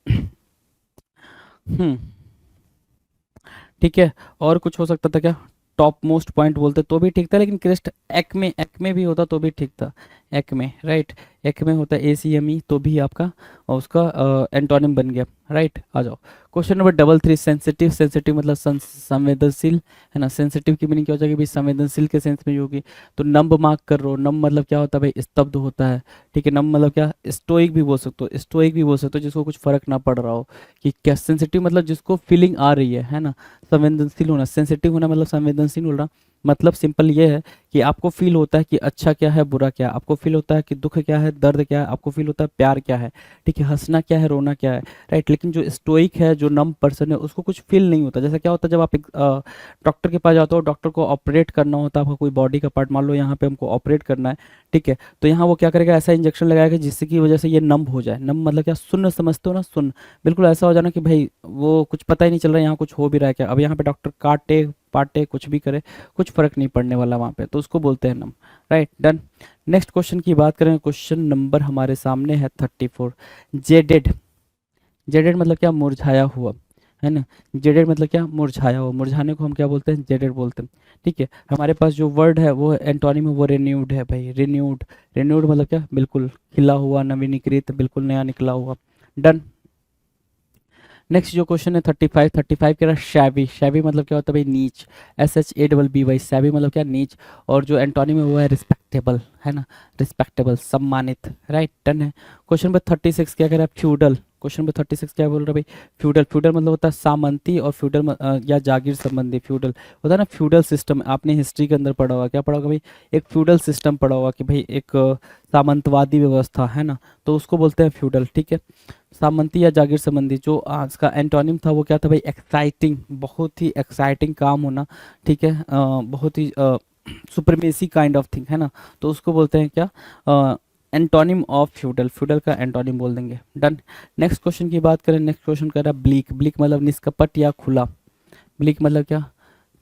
ठीक है। और कुछ हो सकता था क्या, टॉप मोस्ट पॉइंट बोलते तो भी ठीक था, लेकिन क्रेस्ट, एक्मे भी होता तो भी ठीक था, एक्मे, राइट, एक्मे होता है ACME तो भी आपका और उसका एंटोनिम बन गया, राइट। आ जाओ क्वेश्चन नंबर 33। सेंसिटिव, सेंसिटिव मतलब संवेदनशील, है ना। सेंसिटिव की मीनिंग क्या हो जाएगी भाई, संवेदनशील के सेंस में होगी। तो नंब मार्क कर रहे हो, नंब मतलब क्या होता है भाई, स्तब्ध होता है, ठीक है। नंब मतलब क्या, स्टोइक भी बोल सकते हो, स्टोइक भी बोल सकते हो, जिसको कुछ फर्क ना पड़ रहा हो कि क्या। सेंसिटिव मतलब जिसको फीलिंग आ रही है ना। संवेदनशील होना, सेंसिटिव होना मतलब संवेदनशील होना, मतलब सिंपल ये है कि आपको फील होता है कि अच्छा क्या है, बुरा क्या है, आपको फील होता है कि दुख क्या है, दर्द क्या है, आपको फील होता है प्यार क्या है, ठीक है, हंसना क्या है, रोना क्या है, राइट। लेकिन जो स्टोइक है, जो नम पर्सन है, उसको कुछ फील नहीं होता। जैसे क्या होता है, जब आप एक डॉक्टर के पास जाते हो, डॉक्टर को ऑपरेट करना होता है, आपका कोई बॉडी का पार्ट, मान लो यहाँ पे हमको ऑपरेट करना है, ठीक है। तो यहाँ वो क्या करेगा, ऐसा इंजेक्शन लगाएगा जिसकी वजह से ये नम हो जाए। नम मतलब क्या, सुन्न, समझते हो ना, सुन्न, बिल्कुल ऐसा हो जाना कि भाई वो कुछ पता ही नहीं चल रहा है यहाँ कुछ हो भी रहा है क्या। अब यहाँ पे डॉक्टर काटे पाटे कुछ भी करे, कुछ फर्क नहीं पड़ने वाला वहाँ पे, तो उसको बोलते हैं नम, राइट। डन। नेक्स्ट क्वेश्चन की बात करें, क्वेश्चन नंबर हमारे सामने है 34। जेडेड, जेडेड मतलब क्या, मुरझाया हुआ, है ना। जेडेड मतलब क्या, मुरझाया हुआ, मुरझाने को हम क्या बोलते हैं, जेडेड बोलते हैं, ठीक है। हमारे पास जो वर्ड है वो एंटोनिम है, वो रिन्यूड है भाई, रिन्यूड। रिन्यूड मतलब क्या, बिल्कुल खिला हुआ, नवीनीकृत, बिल्कुल नया निकला हुआ। डन। नेक्स्ट जो क्वेश्चन है 35। 35 कह रहा है शैवी। शैवी मतलब क्या होता है भाई, नीच, SHABBY, शैवी मतलब क्या, नीच। और जो एंटोनिम है वो है रिस्पेक्टेबल, है ना, रिस्पेक्टेबल, सम्मानित, राइट। डन है। क्वेश्चन नंबर 36 क्या कह रहा है, फ्यूडल। क्वेश्चन नंबर 36 क्या बोल रहा है भाई, फ्यूडल। फ्यूडल मतलब होता है सामंती और फ्यूडल या जागीर संबंधी, फ्यूडल होता है ना, फ्यूडल सिस्टम। आपने हिस्ट्री के अंदर पढ़ा होगा, क्या पढ़ा होगा भाई, एक फ्यूडल सिस्टम पढ़ा होगा कि भाई एक सामंतवादी व्यवस्था, है ना, तो उसको बोलते हैं फ्यूडल, ठीक है। सामंती या जागीर संबंधी। जो आज का एंटोनिम था वो क्या था भाई, एक्साइटिंग, बहुत ही एक्साइटिंग काम होना, ठीक है, बहुत ही सुपरमेसी काइंड ऑफ थिंग, है ना, तो उसको बोलते हैं क्या, एंटोनिम ऑफ फ्यूडल। फ्यूडल का एंटोनिम बोल देंगे। डन। नेक्स्ट क्वेश्चन की बात करें, नेक्स्ट क्वेश्चन कह रहा है ब्लीक। ब्लीक मतलब निष्कपट या खुला। ब्लीक मतलब क्या,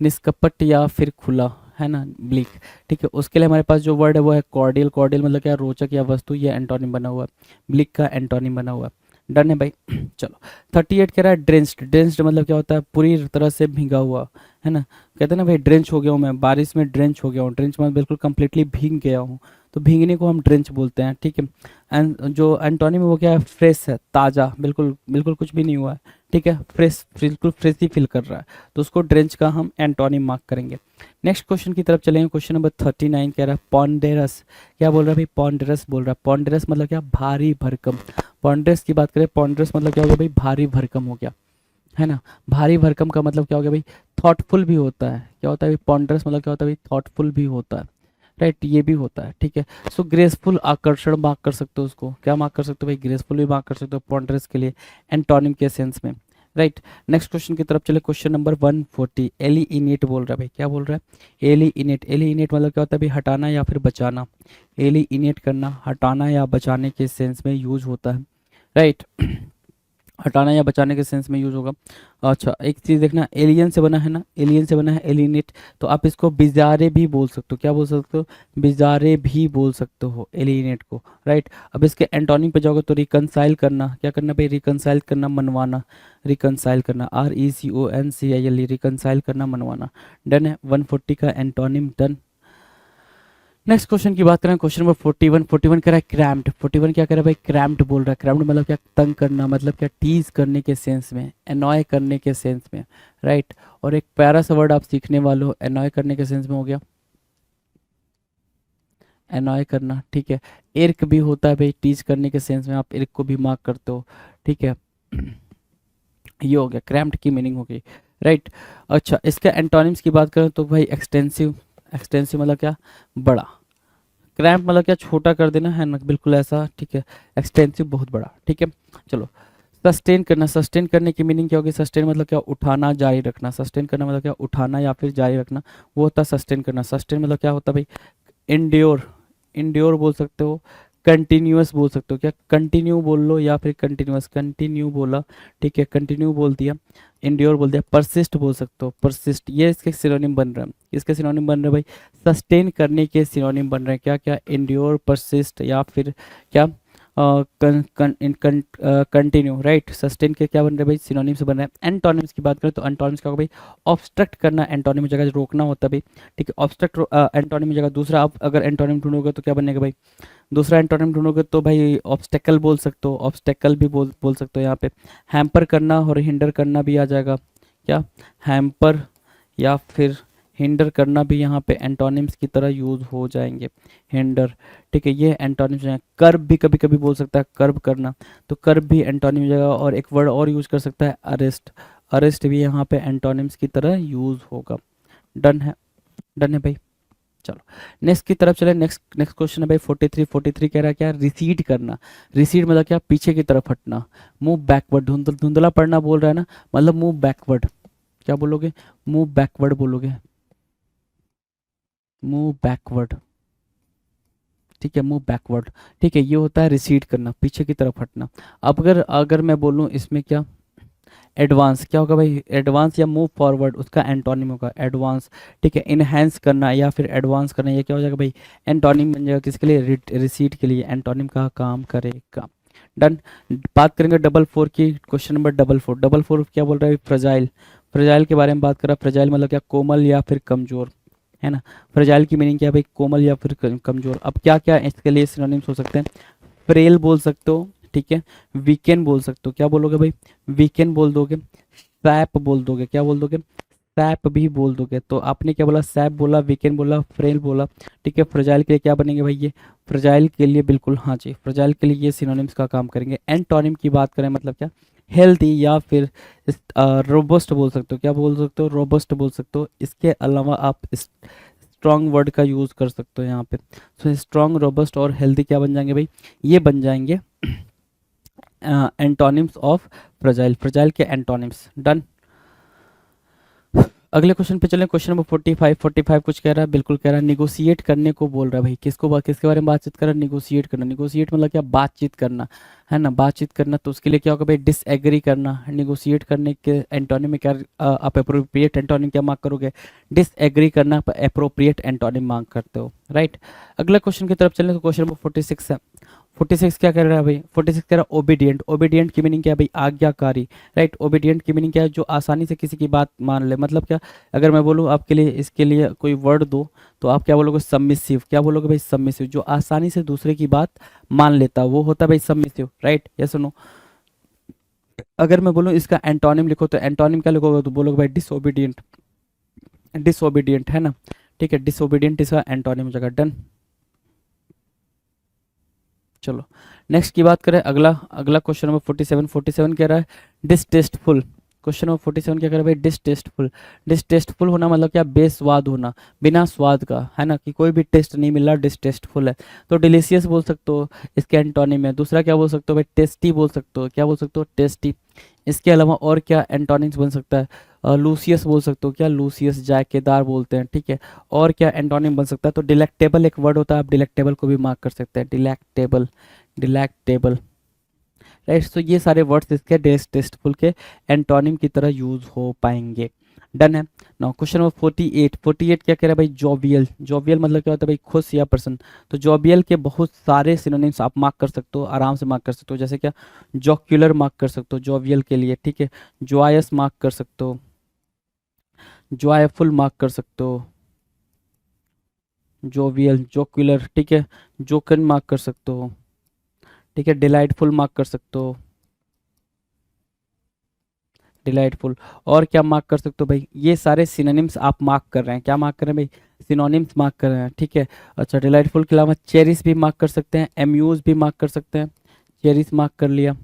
निष्कपट या फिर खुला, है ना, ब्लीक, ठीक है। उसके लिए हमारे पास जो वर्ड है वो है कॉर्डियल। कॉर्डियल मतलब क्या, रोचक या वस्तु, ये एंटोनिम बना हुआ है, ब्लीक का एंटोनिम बना हुआ है। डन है भाई। चलो 38 कह रहा है ड्रेंच्ड। ड्रेंच्ड मतलब क्या होता है, पूरी तरह से भीगा हुआ, है ना। कहते हैं ना भाई, ड्रेंच हो गया हूँ मैं, बारिश में ड्रेंच हो गया हूँ। ड्रेंच मतलब बिल्कुल कंप्लीटली भीग गया हूँ, तो भीगने को हम ड्रेंच बोलते हैं, ठीक है। एंड जो एंटोनिम है वो क्या है, फ्रेश है, ताज़ा, बिल्कुल बिल्कुल कुछ भी नहीं हुआ है, ठीक है, फ्रेश, बिल्कुल फ्रेश ही फील कर रहा है, तो उसको ड्रेंच का हम एंटोनिम मार्क करेंगे। नेक्स्ट क्वेश्चन की तरफ चलेंगे। क्वेश्चन नंबर 39 कह रहा है पॉन्डेरस। क्या बोल रहा है भाई, पॉन्डेरस बोल रहा है। पॉन्डेरस मतलब क्या, भारी भरकम। पॉन्डेरस की बात करें, पॉन्डेरस मतलब क्या हो गया भाई, भारी भरकम हो गया, है ना। भारी भरकम का मतलब क्या हो गया भाई, थॉटफुल भी होता है। क्या होता है भाई, पॉन्डरस मतलब क्या होता है भाई, थॉटफुल भी होता है, राइट, ये भी होता है, ठीक है। सो ग्रेसफुल आकर्षण मार्क कर सकते हो उसको, क्या मार्क कर सकते हो भाई, ग्रेसफुल भी मार्क कर सकते हो पॉन्डरस के लिए, एंटोनिम के सेंस में, राइट। नेक्स्ट क्वेश्चन की तरफ चले, क्वेश्चन नंबर 140। एलिइनेट बोल रहा है भाई, क्या बोल रहा है, एलिइनेट। एलिइनेट मतलब क्या होता है भाई, हटाना या फिर बचाना। एलिइनेट करना, हटाना या बचाने के सेंस में यूज होता है, राइट। हटाना या बचाने के सेंस में यूज होगा। अच्छा, एक चीज देखना, एलियन से बना है ना, एलियन से बना है एलिनेट, तो आप इसको बिजारे भी बोल सकते हो, क्या बोल सकते हो, बिजारे भी बोल सकते हो एलिनेट को, राइट। अब इसके एंटोनिम पे जाओगे तो रिकनसाइल करना, क्या करना भाई, रिकनसाइल करना, मनवाना, रिकनसाइल करना, RECONCILE, रिकनसाइल करना, मनवाना। डन है, 140 का एंटोनिम डन। नेक्स्ट क्वेश्चन की बात करें, क्वेश्चन नंबर 41। 41 कह रहा है क्रैम्प्ड। 41 क्या कह रहा है भाई, क्रैम्प्ड बोल रहा है। क्रैम्प्ड मतलब क्या, तंग करना, मतलब क्या, टीज करने के सेंस में, एनॉय करने के सेंस में, राइट। और एक प्यारा सा वर्ड आप सीखने वाले हो, एनॉय करने के सेंस में हो गया, एनॉय करना, ठीक है। इर्क भी होता है भाई, टीज करने के सेंस में आप इर्क को भी मार्क करते हो, ठीक है। ये हो गया, क्रैम्प्ड की मीनिंग हो गई, राइट। अच्छा, इसका एंटोनिम्स की बात करें तो भाई एक्सटेंसिव। एक्सटेंसिव मतलब क्या, बड़ा। क्रैम्प मतलब क्या, छोटा कर देना, है ना, बिल्कुल ऐसा, ठीक है। एक्सटेंसिव बहुत बड़ा, ठीक है। चलो, सस्टेन करना। सस्टेन करने की मीनिंग क्या होगी, सस्टेन मतलब क्या, उठाना, जारी रखना। सस्टेन करना मतलब क्या, उठाना या फिर जारी रखना, वो होता है सस्टेन करना। सस्टेन मतलब क्या होता है भाई, इंड्योर। इंड्योर बोल सकते हो, कंटिन्यूअस बोल सकते हो, क्या कंटिन्यू बोल लो या फिर कंटिन्यूअस, कंटिन्यू बोला, ठीक है, कंटिन्यू बोल दिया, इंड्योर बोल दिया। परसिस्ट बोल सकते हो, परसिस्ट, ये इसके सिनोनिम बन रहा है। इसके सिनोनिम बन रहे हैं भाई, सस्टेन करने के सिनोनिम बन रहे हैं, क्या क्या, इंड्योर, परसिस्ट या फिर क्या, कंटिन्यू, राइट। सस्टेन के क्या बन रहे हैं भाई, सिनोनिम्स बन रहे हैं। एंटोनिम्स की बात करें तो एंटोनिम्स क्या होगा भाई, ऑब्स्ट्रक्ट करना, एंटोनिम की जगह रोकना होता है भाई, ठीक है। ऑब्स्ट्रक्ट एंटोनिम की जगह दूसरा आप अगर एंटोनिम ढूंढोगे तो क्या बनेगा भाई, दूसरा एंटोनिम ढूंढोगे तो भाई ऑब्स्टेकल बोल सकते हो, ऑब्स्टेकल भी बोल सकते हो यहाँ पे। हैम्पर करना और हिंडर करना भी आ जाएगा, क्या, हैम्पर या फिर हिंडर करना भी यहाँ पे एंटोनिम्स की तरह यूज हो जाएंगे, हिंडर, ठीक है। ये एंटोनिम्स हैं। कर्ब भी कभी कभी बोल सकता है, कर्ब करना, तो कर्ब भी एंटोनिम हो जाएगा। और एक वर्ड और यूज कर सकता है, अरेस्ट। अरेस्ट भी यहाँ पे एंटोनिम्स की तरह यूज होगा। डन है, डन है भाई। चलो, नेक्स्ट की तरफ चले। नेक्स्ट नेक्स्ट क्वेश्चन है भाई 43। 43 कह रहा है क्या, रिसीड करना। रिसीड मतलब क्या, पीछे की तरफ हटना, मूव बैकवर्ड। धुंधला पड़ना बोल रहा है ना, मतलब मूव बैकवर्ड, क्या बोलोगे, मूव बैकवर्ड बोलोगे, मूव बैकवर्ड, ठीक है, मूव बैकवर्ड, ठीक है। ये होता है रिसीड करना, पीछे की तरफ हटना। अब अगर अगर मैं बोलूँ इसमें क्या, एडवांस, क्या होगा भाई, एडवांस या मूव फॉरवर्ड, उसका एंटोनिम होगा एडवांस, ठीक है। इनहेंस करना या फिर एडवांस करना, ये क्या हो जाएगा भाई, एंटोनिम बन जाएगा किसके लिए, रिसीड के लिए, एंटोनिम का काम करेगा। डन। बात करेंगे डबल फोर की, question number double four. Double four क्या बोल रहा है, फ्रजाइल। फ्रजाइल के बारे में बात कर रहा है। फ्रजाइल मतलब क्या, कोमल या फिर कमजोर, है ना। फ्रजाइल की मीनिंग क्या है भाई, कोमल या फिर कमजोर। अब क्या क्या इसके लिए सिनोनिम्स हो सकते हैं, फ्रेल बोल सकते हो, ठीक है। वीकेंड बोल सकते हो, क्या बोलोगे भाई, वीकेंड बोल दोगे। सैप बोल दोगे, क्या बोल दोगे, सैप भी बोल दोगे। तो आपने क्या बोला, सैप बोला, वीकेंड बोला, फ्रेल बोला, ठीक है। फ्रजाइल के लिए क्या बनेंगे भाई, ये फ्रजाइल के लिए बिल्कुल, हाँ जी, फ्रजाइल के लिए ये सिनोनिम्स का काम करेंगे। एंटोनिम की बात करें मतलब क्या, हेल्दी या फिर रोबस्ट बोल सकते हो, क्या बोल सकते हो, रोबस्ट बोल सकते हो। इसके अलावा आप स्ट्रॉन्ग वर्ड का यूज कर सकते हो यहाँ पे। सो स्ट्रॉन्ग, रोबस्ट और हेल्दी क्या बन जाएंगे भाई, ये बन जाएंगे एंटोनिम्स ऑफ फ्रजाइल। फ्रजाइल के एंटोनिम्स। डन। अगले क्वेश्चन पे चलें, क्वेश्चन नंबर 45। 45 कुछ कह रहा है, बिल्कुल कह रहा है, निगोशिएट करने को बोल रहा है भाई। किसके बारे में बातचीत कर रहा है, निगोशिएट करना। निगोशिएट मतलब क्या, बातचीत करना, है ना, बातचीत करना। तो उसके लिए क्या होगा भाई, डिसएग्री करना। निगोशिएट करने के एंटोनिम में क्या आप अप्रोप्रिएट एंटोनिम क्या मार्क करोगे, डिसएग्री करना अप्रोप्रिएट एंटोनिम मार्क करते हो, राइट। अगला क्वेश्चन की तरफ चलें तो क्वेश्चन नंबर 46 है। 46 क्या कर रहा है भाई, 46 कह रहा है ओबीडियंट। ओबीडियंट की मीनिंग क्या है भाई, आज्ञाकारी, राइट। ओबीडियंट की मीनिंग क्या है, जो आसानी से किसी की बात मान ले। मतलब क्या, अगर मैं बोलूँ आपके लिए, इसके लिए कोई वर्ड दो, तो आप क्या बोलोगे, सबमिसिव, क्या बोलोगे भाई, सबमिसिव, जो आसानी से दूसरे की बात मान लेता, वो होता है भाई सबमिसिव, राइट। ये सुनो, अगर मैं बोलूँ इसका एंटोनिम लिखो, तो एंटोनिम क्या लिखोगे, तो बोलोगे भाई डिसोबीडियंट। डिसोबीडियंट, है ना, ठीक है, डिसोबीडियंट इसका एंटोनिम जगह। डन। चलो, नेक्स्ट की बात करें, अगला अगला क्वेश्चन नंबर 47। 47 कह रहा है डिसटेस्टफुल। क्वेश्चन नंबर 47 क्या कर भाई, डिसटेस्टफुल। डिसटेस्टफुल होना मतलब क्या, बेस्वाद होना, बिना स्वाद का, है ना, कि कोई भी टेस्ट नहीं मिल रहा, डिसटेस्टफुल है। तो डिलीशियस बोल सकते हो इसके एंटोनिम में। दूसरा क्या बोल सकते हो भाई, टेस्टी बोल सकते हो। क्या बोल सकते हो, टेस्टी। इसके अलावा और क्या एंटोनिम्स बन सकता है, लूसियस बोल सकते हो। क्या, लूसियस, जायकेदार बोलते हैं, ठीक है। और क्या एंटोनिम बन सकता है, तो डिलेक्टेबल एक वर्ड होता है, आप डिलेक्टेबल को भी मार्क कर सकते हैं, डिलेक्टेबल, डिलेक्टेबल, राइट। तो ये सारे वर्ड्स इसके डिसटेस्टफुल के एंटोनिम की तरह यूज हो पाएंगे। डन है। Now question number 48। 48 क्या कह रहा है भाई, जॉवियल। जॉवियल मतलब क्या होता है भाई, खुश या प्रसन्न। तो जॉवियल के बहुत सारे सिनोनिम्स आप मार्क कर सकते हो, आराम से मार्क कर सकते हो। जैसे क्या, जॉक्यूलर मार्क कर सकते हो जॉवियल के लिए, ठीक है। जॉयस मार्क कर सकते हो, जॉयफुल मार्क कर सकते हो, जोवियल, जोक्यूलर, ठीक है। जोकन मार्क कर सकते हो, ठीक है। डिलाइटफुल मार्क कर सकते हो, डिलाइटफुल। और क्या मार्क कर सकते हो भाई, ये सारे सिनोनिम्स आप मार्क कर रहे हैं। क्या मार्क कर रहे हैं भाई, सिनोनिम्स मार्क कर रहे हैं, ठीक है। अच्छा, डिलाइटफुल के अलावा चेरिस भी मार्क कर सकते हैं, एम्यूज भी मार्क कर सकते हैं। चेरिस मार्क कर लिया,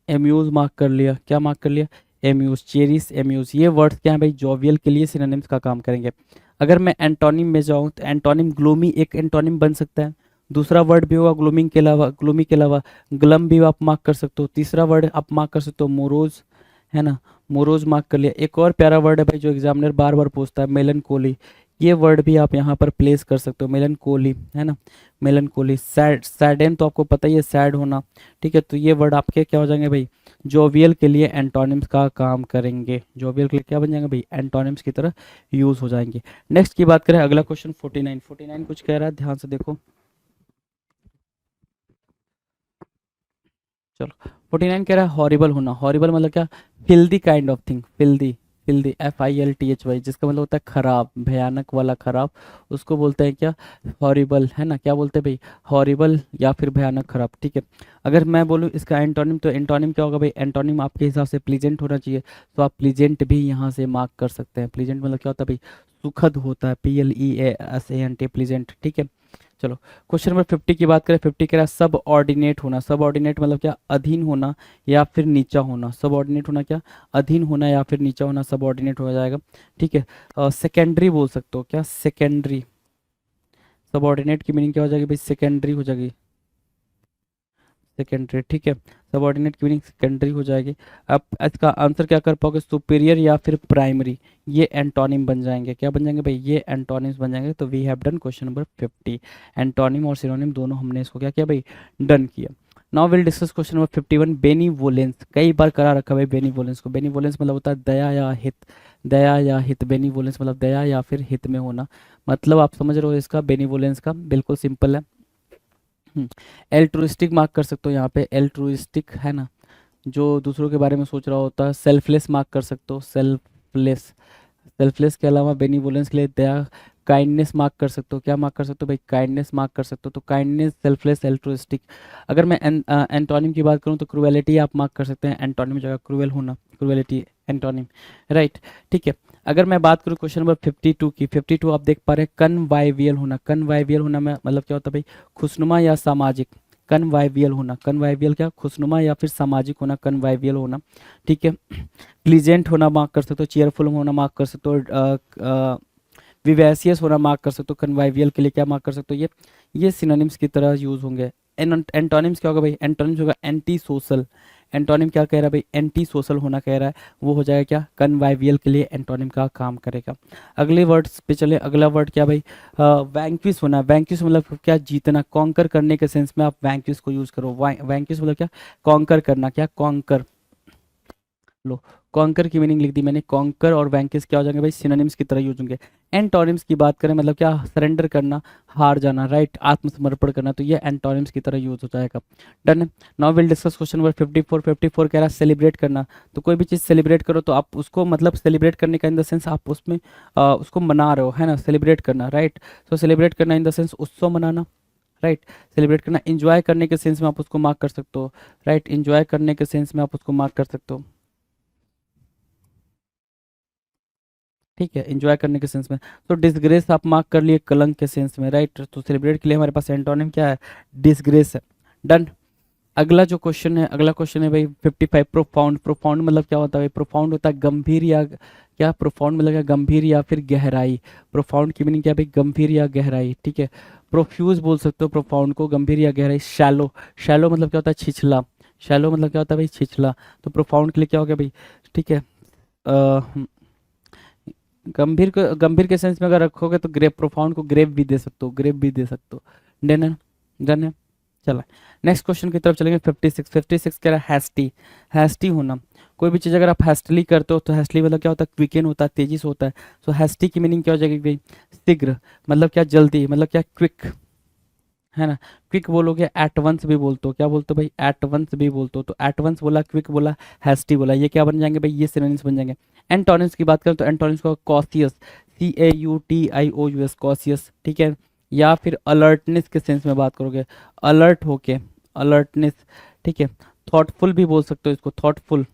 एम्यूज मार्क कर लिया, क्या मार्क कर लिया, एम्यूज, चेरिस, एम्यूज। ये वर्ड्स क्या है भाई, जोवियल के लिए सिनोनिम्स का काम करेंगे। अगर मैं एंटोनिम में जाऊं तो एंटोनिम ग्लूमी एक एंटोनिम बन सकता है। दूसरा वर्ड भी होगा ग्लूमिंग के अलावा, ग्लूमी के अलावा ग्लम भी आप मार्क कर सकते हो। तीसरा वर्ड आप मार्क कर सकते हो मोरोज, है ना, मोरोज मार्क कर लिया। एक और प्यारा वर्ड है भाई जो एग्जामिनर बार बार पूछता है, मेलनकोली। ये वर्ड भी आप यहाँ पर प्लेस कर सकते हो, मेलनकोली, है ना, मेलनकोली। सैड, सैडन तो आपको पता ही है, सैड होना, ठीक है। तो ये वर्ड आपके क्या हो जाएंगे भाई, जोवियल के लिए एंटोनिम्स का काम करेंगे। जोवियल के लिए क्या बन जाएंगे भाई, एंटोनिम्स की तरह यूज हो जाएंगे। नेक्स्ट की बात करें, अगला क्वेश्चन 49। 49 कुछ कह रहा है, ध्यान से देखो। चलो, 49 कह रहा है हॉरिबल होना। हॉरिबल मतलब क्या, filthy kind of thing, filthy, filthy, FILTHY, जिसका मतलब होता है खराब, भयानक वाला खराब, उसको बोलते हैं क्या, हॉरिबल, है ना। क्या बोलते हैं भाई, हॉरिबल या फिर भयानक खराब, ठीक है। अगर मैं बोलूँ इसका एंटोनिम, तो एंटोनिम क्या होगा भाई, एंटोनिम आपके हिसाब से प्लीजेंट होना चाहिए, तो आप प्लीजेंट भी यहाँ से मार्क कर सकते हैं। प्लीजेंट मतलब क्या होता है भाई, सुखद होता है, PLEASANT, प्लीजेंट, ठीक है। चलो, क्वेश्चन नंबर 50 की बात करें। 50 कह रहा है सब ऑर्डिनेट होना। सब ऑर्डिनेट मतलब क्या, अधीन होना या फिर नीचा होना। सब ऑर्डिनेट होना क्या, अधीन होना या फिर नीचा होना, सब ऑर्डिनेट हो जाएगा, ठीक है। सेकेंडरी बोल सकते हो, क्या, सेकेंडरी। सब ऑर्डिनेट की मीनिंग क्या हो जाएगी भाई, सेकेंडरी हो जाएगी, सेकेंडरी, ठीक है। सबऑर्डिनेट की मीनिंग सेकेंडरी हो जाएगी। अब इसका आंसर क्या कर पाओगे, सुपीरियर या फिर प्राइमरी, ये एंटोनिम बन जाएंगे। क्या बन जाएंगे भाई, ये एंटोनिम्स बन जाएंगे। तो we have done question number 50। Antonym और सिनोनिम दोनों हमने इसको क्या किया भाई, डन किया। Now will discuss question number 51, benevolence. कई बार करा रखा भाई बेनीवोलेंस को। बेनीवोलेंस मतलब होता है दया या हित, दया या हित। बेनीवोलेंस मतलब दया या फिर हित में होना। मतलब आप समझ रहे हो इसका, बेनीवोलेंस का बिल्कुल सिंपल है। एल्ट्रुइस्टिक मार्क कर सकते हो यहाँ पे, एल्ट्रुइस्टिक, है ना, जो दूसरों के बारे में सोच रहा होता है। सेल्फलेस मार्क कर सकते हो, सेल्फलेस। सेल्फलेस के अलावा बेनिवोलेंस के लिए दया, काइंडनेस मार्क कर सकते हो। क्या मार्क कर सकते हो भाई, काइंडनेस मार्क कर सकते हो। तो काइंडनेस, सेल्फलेस, एल्ट्रुइस्टिक। अगर मैं एंटोनिम की बात करूँ तो क्रुएलिटी आप मार्क कर सकते हैं, एंटोनिम जगह क्रूएल होना, क्रुएलिटी एंटोनिम, राइट, ठीक है। अगर मैं बात करूँ क्वेश्चन नंबर 52 की, 52 आप देख पा रहे हैं, कन्वाइवियल होना। कन्वाइवियल होना में मतलब क्या होता है भाई, खुशनुमा या सामाजिक। कन्वाइवियल होना, कन्वाइवियल क्या, खुशनुमा या फिर सामाजिक होना, कन्वाइवियल होना, ठीक है। प्लीजेंट होना मार्क कर सकते हो, चेयरफुल होना मार्क कर सकते हो, विवेसियस होना मार्क कर सकते हो। कन्वाइवियल के लिए क्या मार्क कर सकते हो, ये सिनोनिम्स की तरह यूज होंगे। एंटोनिम्स क्या होगा भाई, एंटोनिम्स होगा एंटी सोशल। एंटोनिम क्या कह रहा है भाई, एंटी सोशल होना कह रहा है, वो हो जाएगा क्या, कन्वाइवियल के लिए एंटोनिम का काम करेगा। अगले वर्ड्स पे चले। अगला वर्ड क्या भाई, वैंक्विश होना। वैंक्विश मतलब क्या, जीतना, कॉन्कर करने के सेंस में आप वैंक्विश को यूज करो। वैंक्विश मतलब क्या, कॉन्कर करना, क्या, कॉन्कर। लो, कॉन्कर की मीनिंग लिख दी मैंने। कॉन्कर और वैंकिस क्या हो जाएंगे भाई, सिनोनिम्स की तरह यूज होंगे। एंटोनिम्स की बात करें मतलब क्या, सरेंडर करना, हार जाना, राइट, आत्मसमर्पण करना, तो ये एंटोनिम्स की तरह यूज हो जाएगा। डन है। Now will discuss question number 54। 54 कह रहा है सेलिब्रेट करना। तो कोई भी चीज़ सेलिब्रेट करो तो आप उसको, मतलब सेलिब्रेट करने का इन द सेंस आप उसमें उसको मना रहे हो, है ना, सेलिब्रेट करना, राइट। तो सेलिब्रेट करना इन द सेंस उत्सव मनाना, राइट। सेलिब्रेट करना, इंजॉय करने के सेंस में आप उसको मार्क कर सकते हो, राइट, इंजॉय करने के सेंस में आप उसको मार्क कर सकते हो, ठीक है, एंजॉय करने के सेंस में। तो डिसग्रेस आप मार्क कर लिए कलंक के सेंस में, राइट। तो सेलिब्रेट के लिए हमारे पास एंटोनिम क्या है, डिसग्रेस है। डन। अगला जो क्वेश्चन है, अगला क्वेश्चन है भाई 55, प्रोफाउंड। प्रोफाउंड मतलब क्या होता है भाई? प्रोफाउंड होता है गंभीर या क्या? प्रोफाउंड मतलब क्या? गंभीर या फिर गहराई। प्रोफाउंड की मीनिंग क्या है भाई? गंभीर या गहराई, ठीक है। प्रोफ्यूज बोल सकते हो प्रोफाउंड को, गंभीर या गहराई। शैलो, शैलो मतलब क्या होता है? छिछला। शैलो मतलब क्या होता है भाई? छिछला। तो प्रोफाउंड के लिए क्या हो गया भाई? ठीक है, गंभीर को, गंभीर के सेंस में अगर रखोगे तो ग्रेव, प्रोफाउंड को ग्रेव भी दे सकते हो, ग्रेव भी दे सकते हो। डन है, डन है। चला नेक्स्ट क्वेश्चन की तरफ चलेंगे। 56, 56 कह रहा है हैस्टी। हैस्टी होना, कोई भी चीज़ अगर आप हैस्टली करते हो तो हैस्टली मतलब क्या होता है? क्विकन होता है, तेजी से होता है। तो हैस्टी की मीनिंग क्या हो जाएगी भाई? शीघ्र, मतलब क्या? जल्दी, मतलब क्या? क्विक, है ना। क्विक बोलोगे, एट वंस भी बोलते हो। क्या बोलते हो भाई? एट वंस भी बोलते हो। तो एट वंस बोला, क्विक बोला, हैस्टी बोला, ये क्या बन जाएंगे भाई? ये सिनोनिम्स बन जाएंगे। एंटोनिम्स की बात करें तो एंटोनिम्स को कॉशियस, CAUTIOUS, कॉशियस, ठीक है। या फिर अलर्टनेस के सेंस में बात करोगे, अलर्ट होके, अलर्टनेस, ठीक है। थॉटफुल भी बोल सकते हो इसको, थॉटफुल,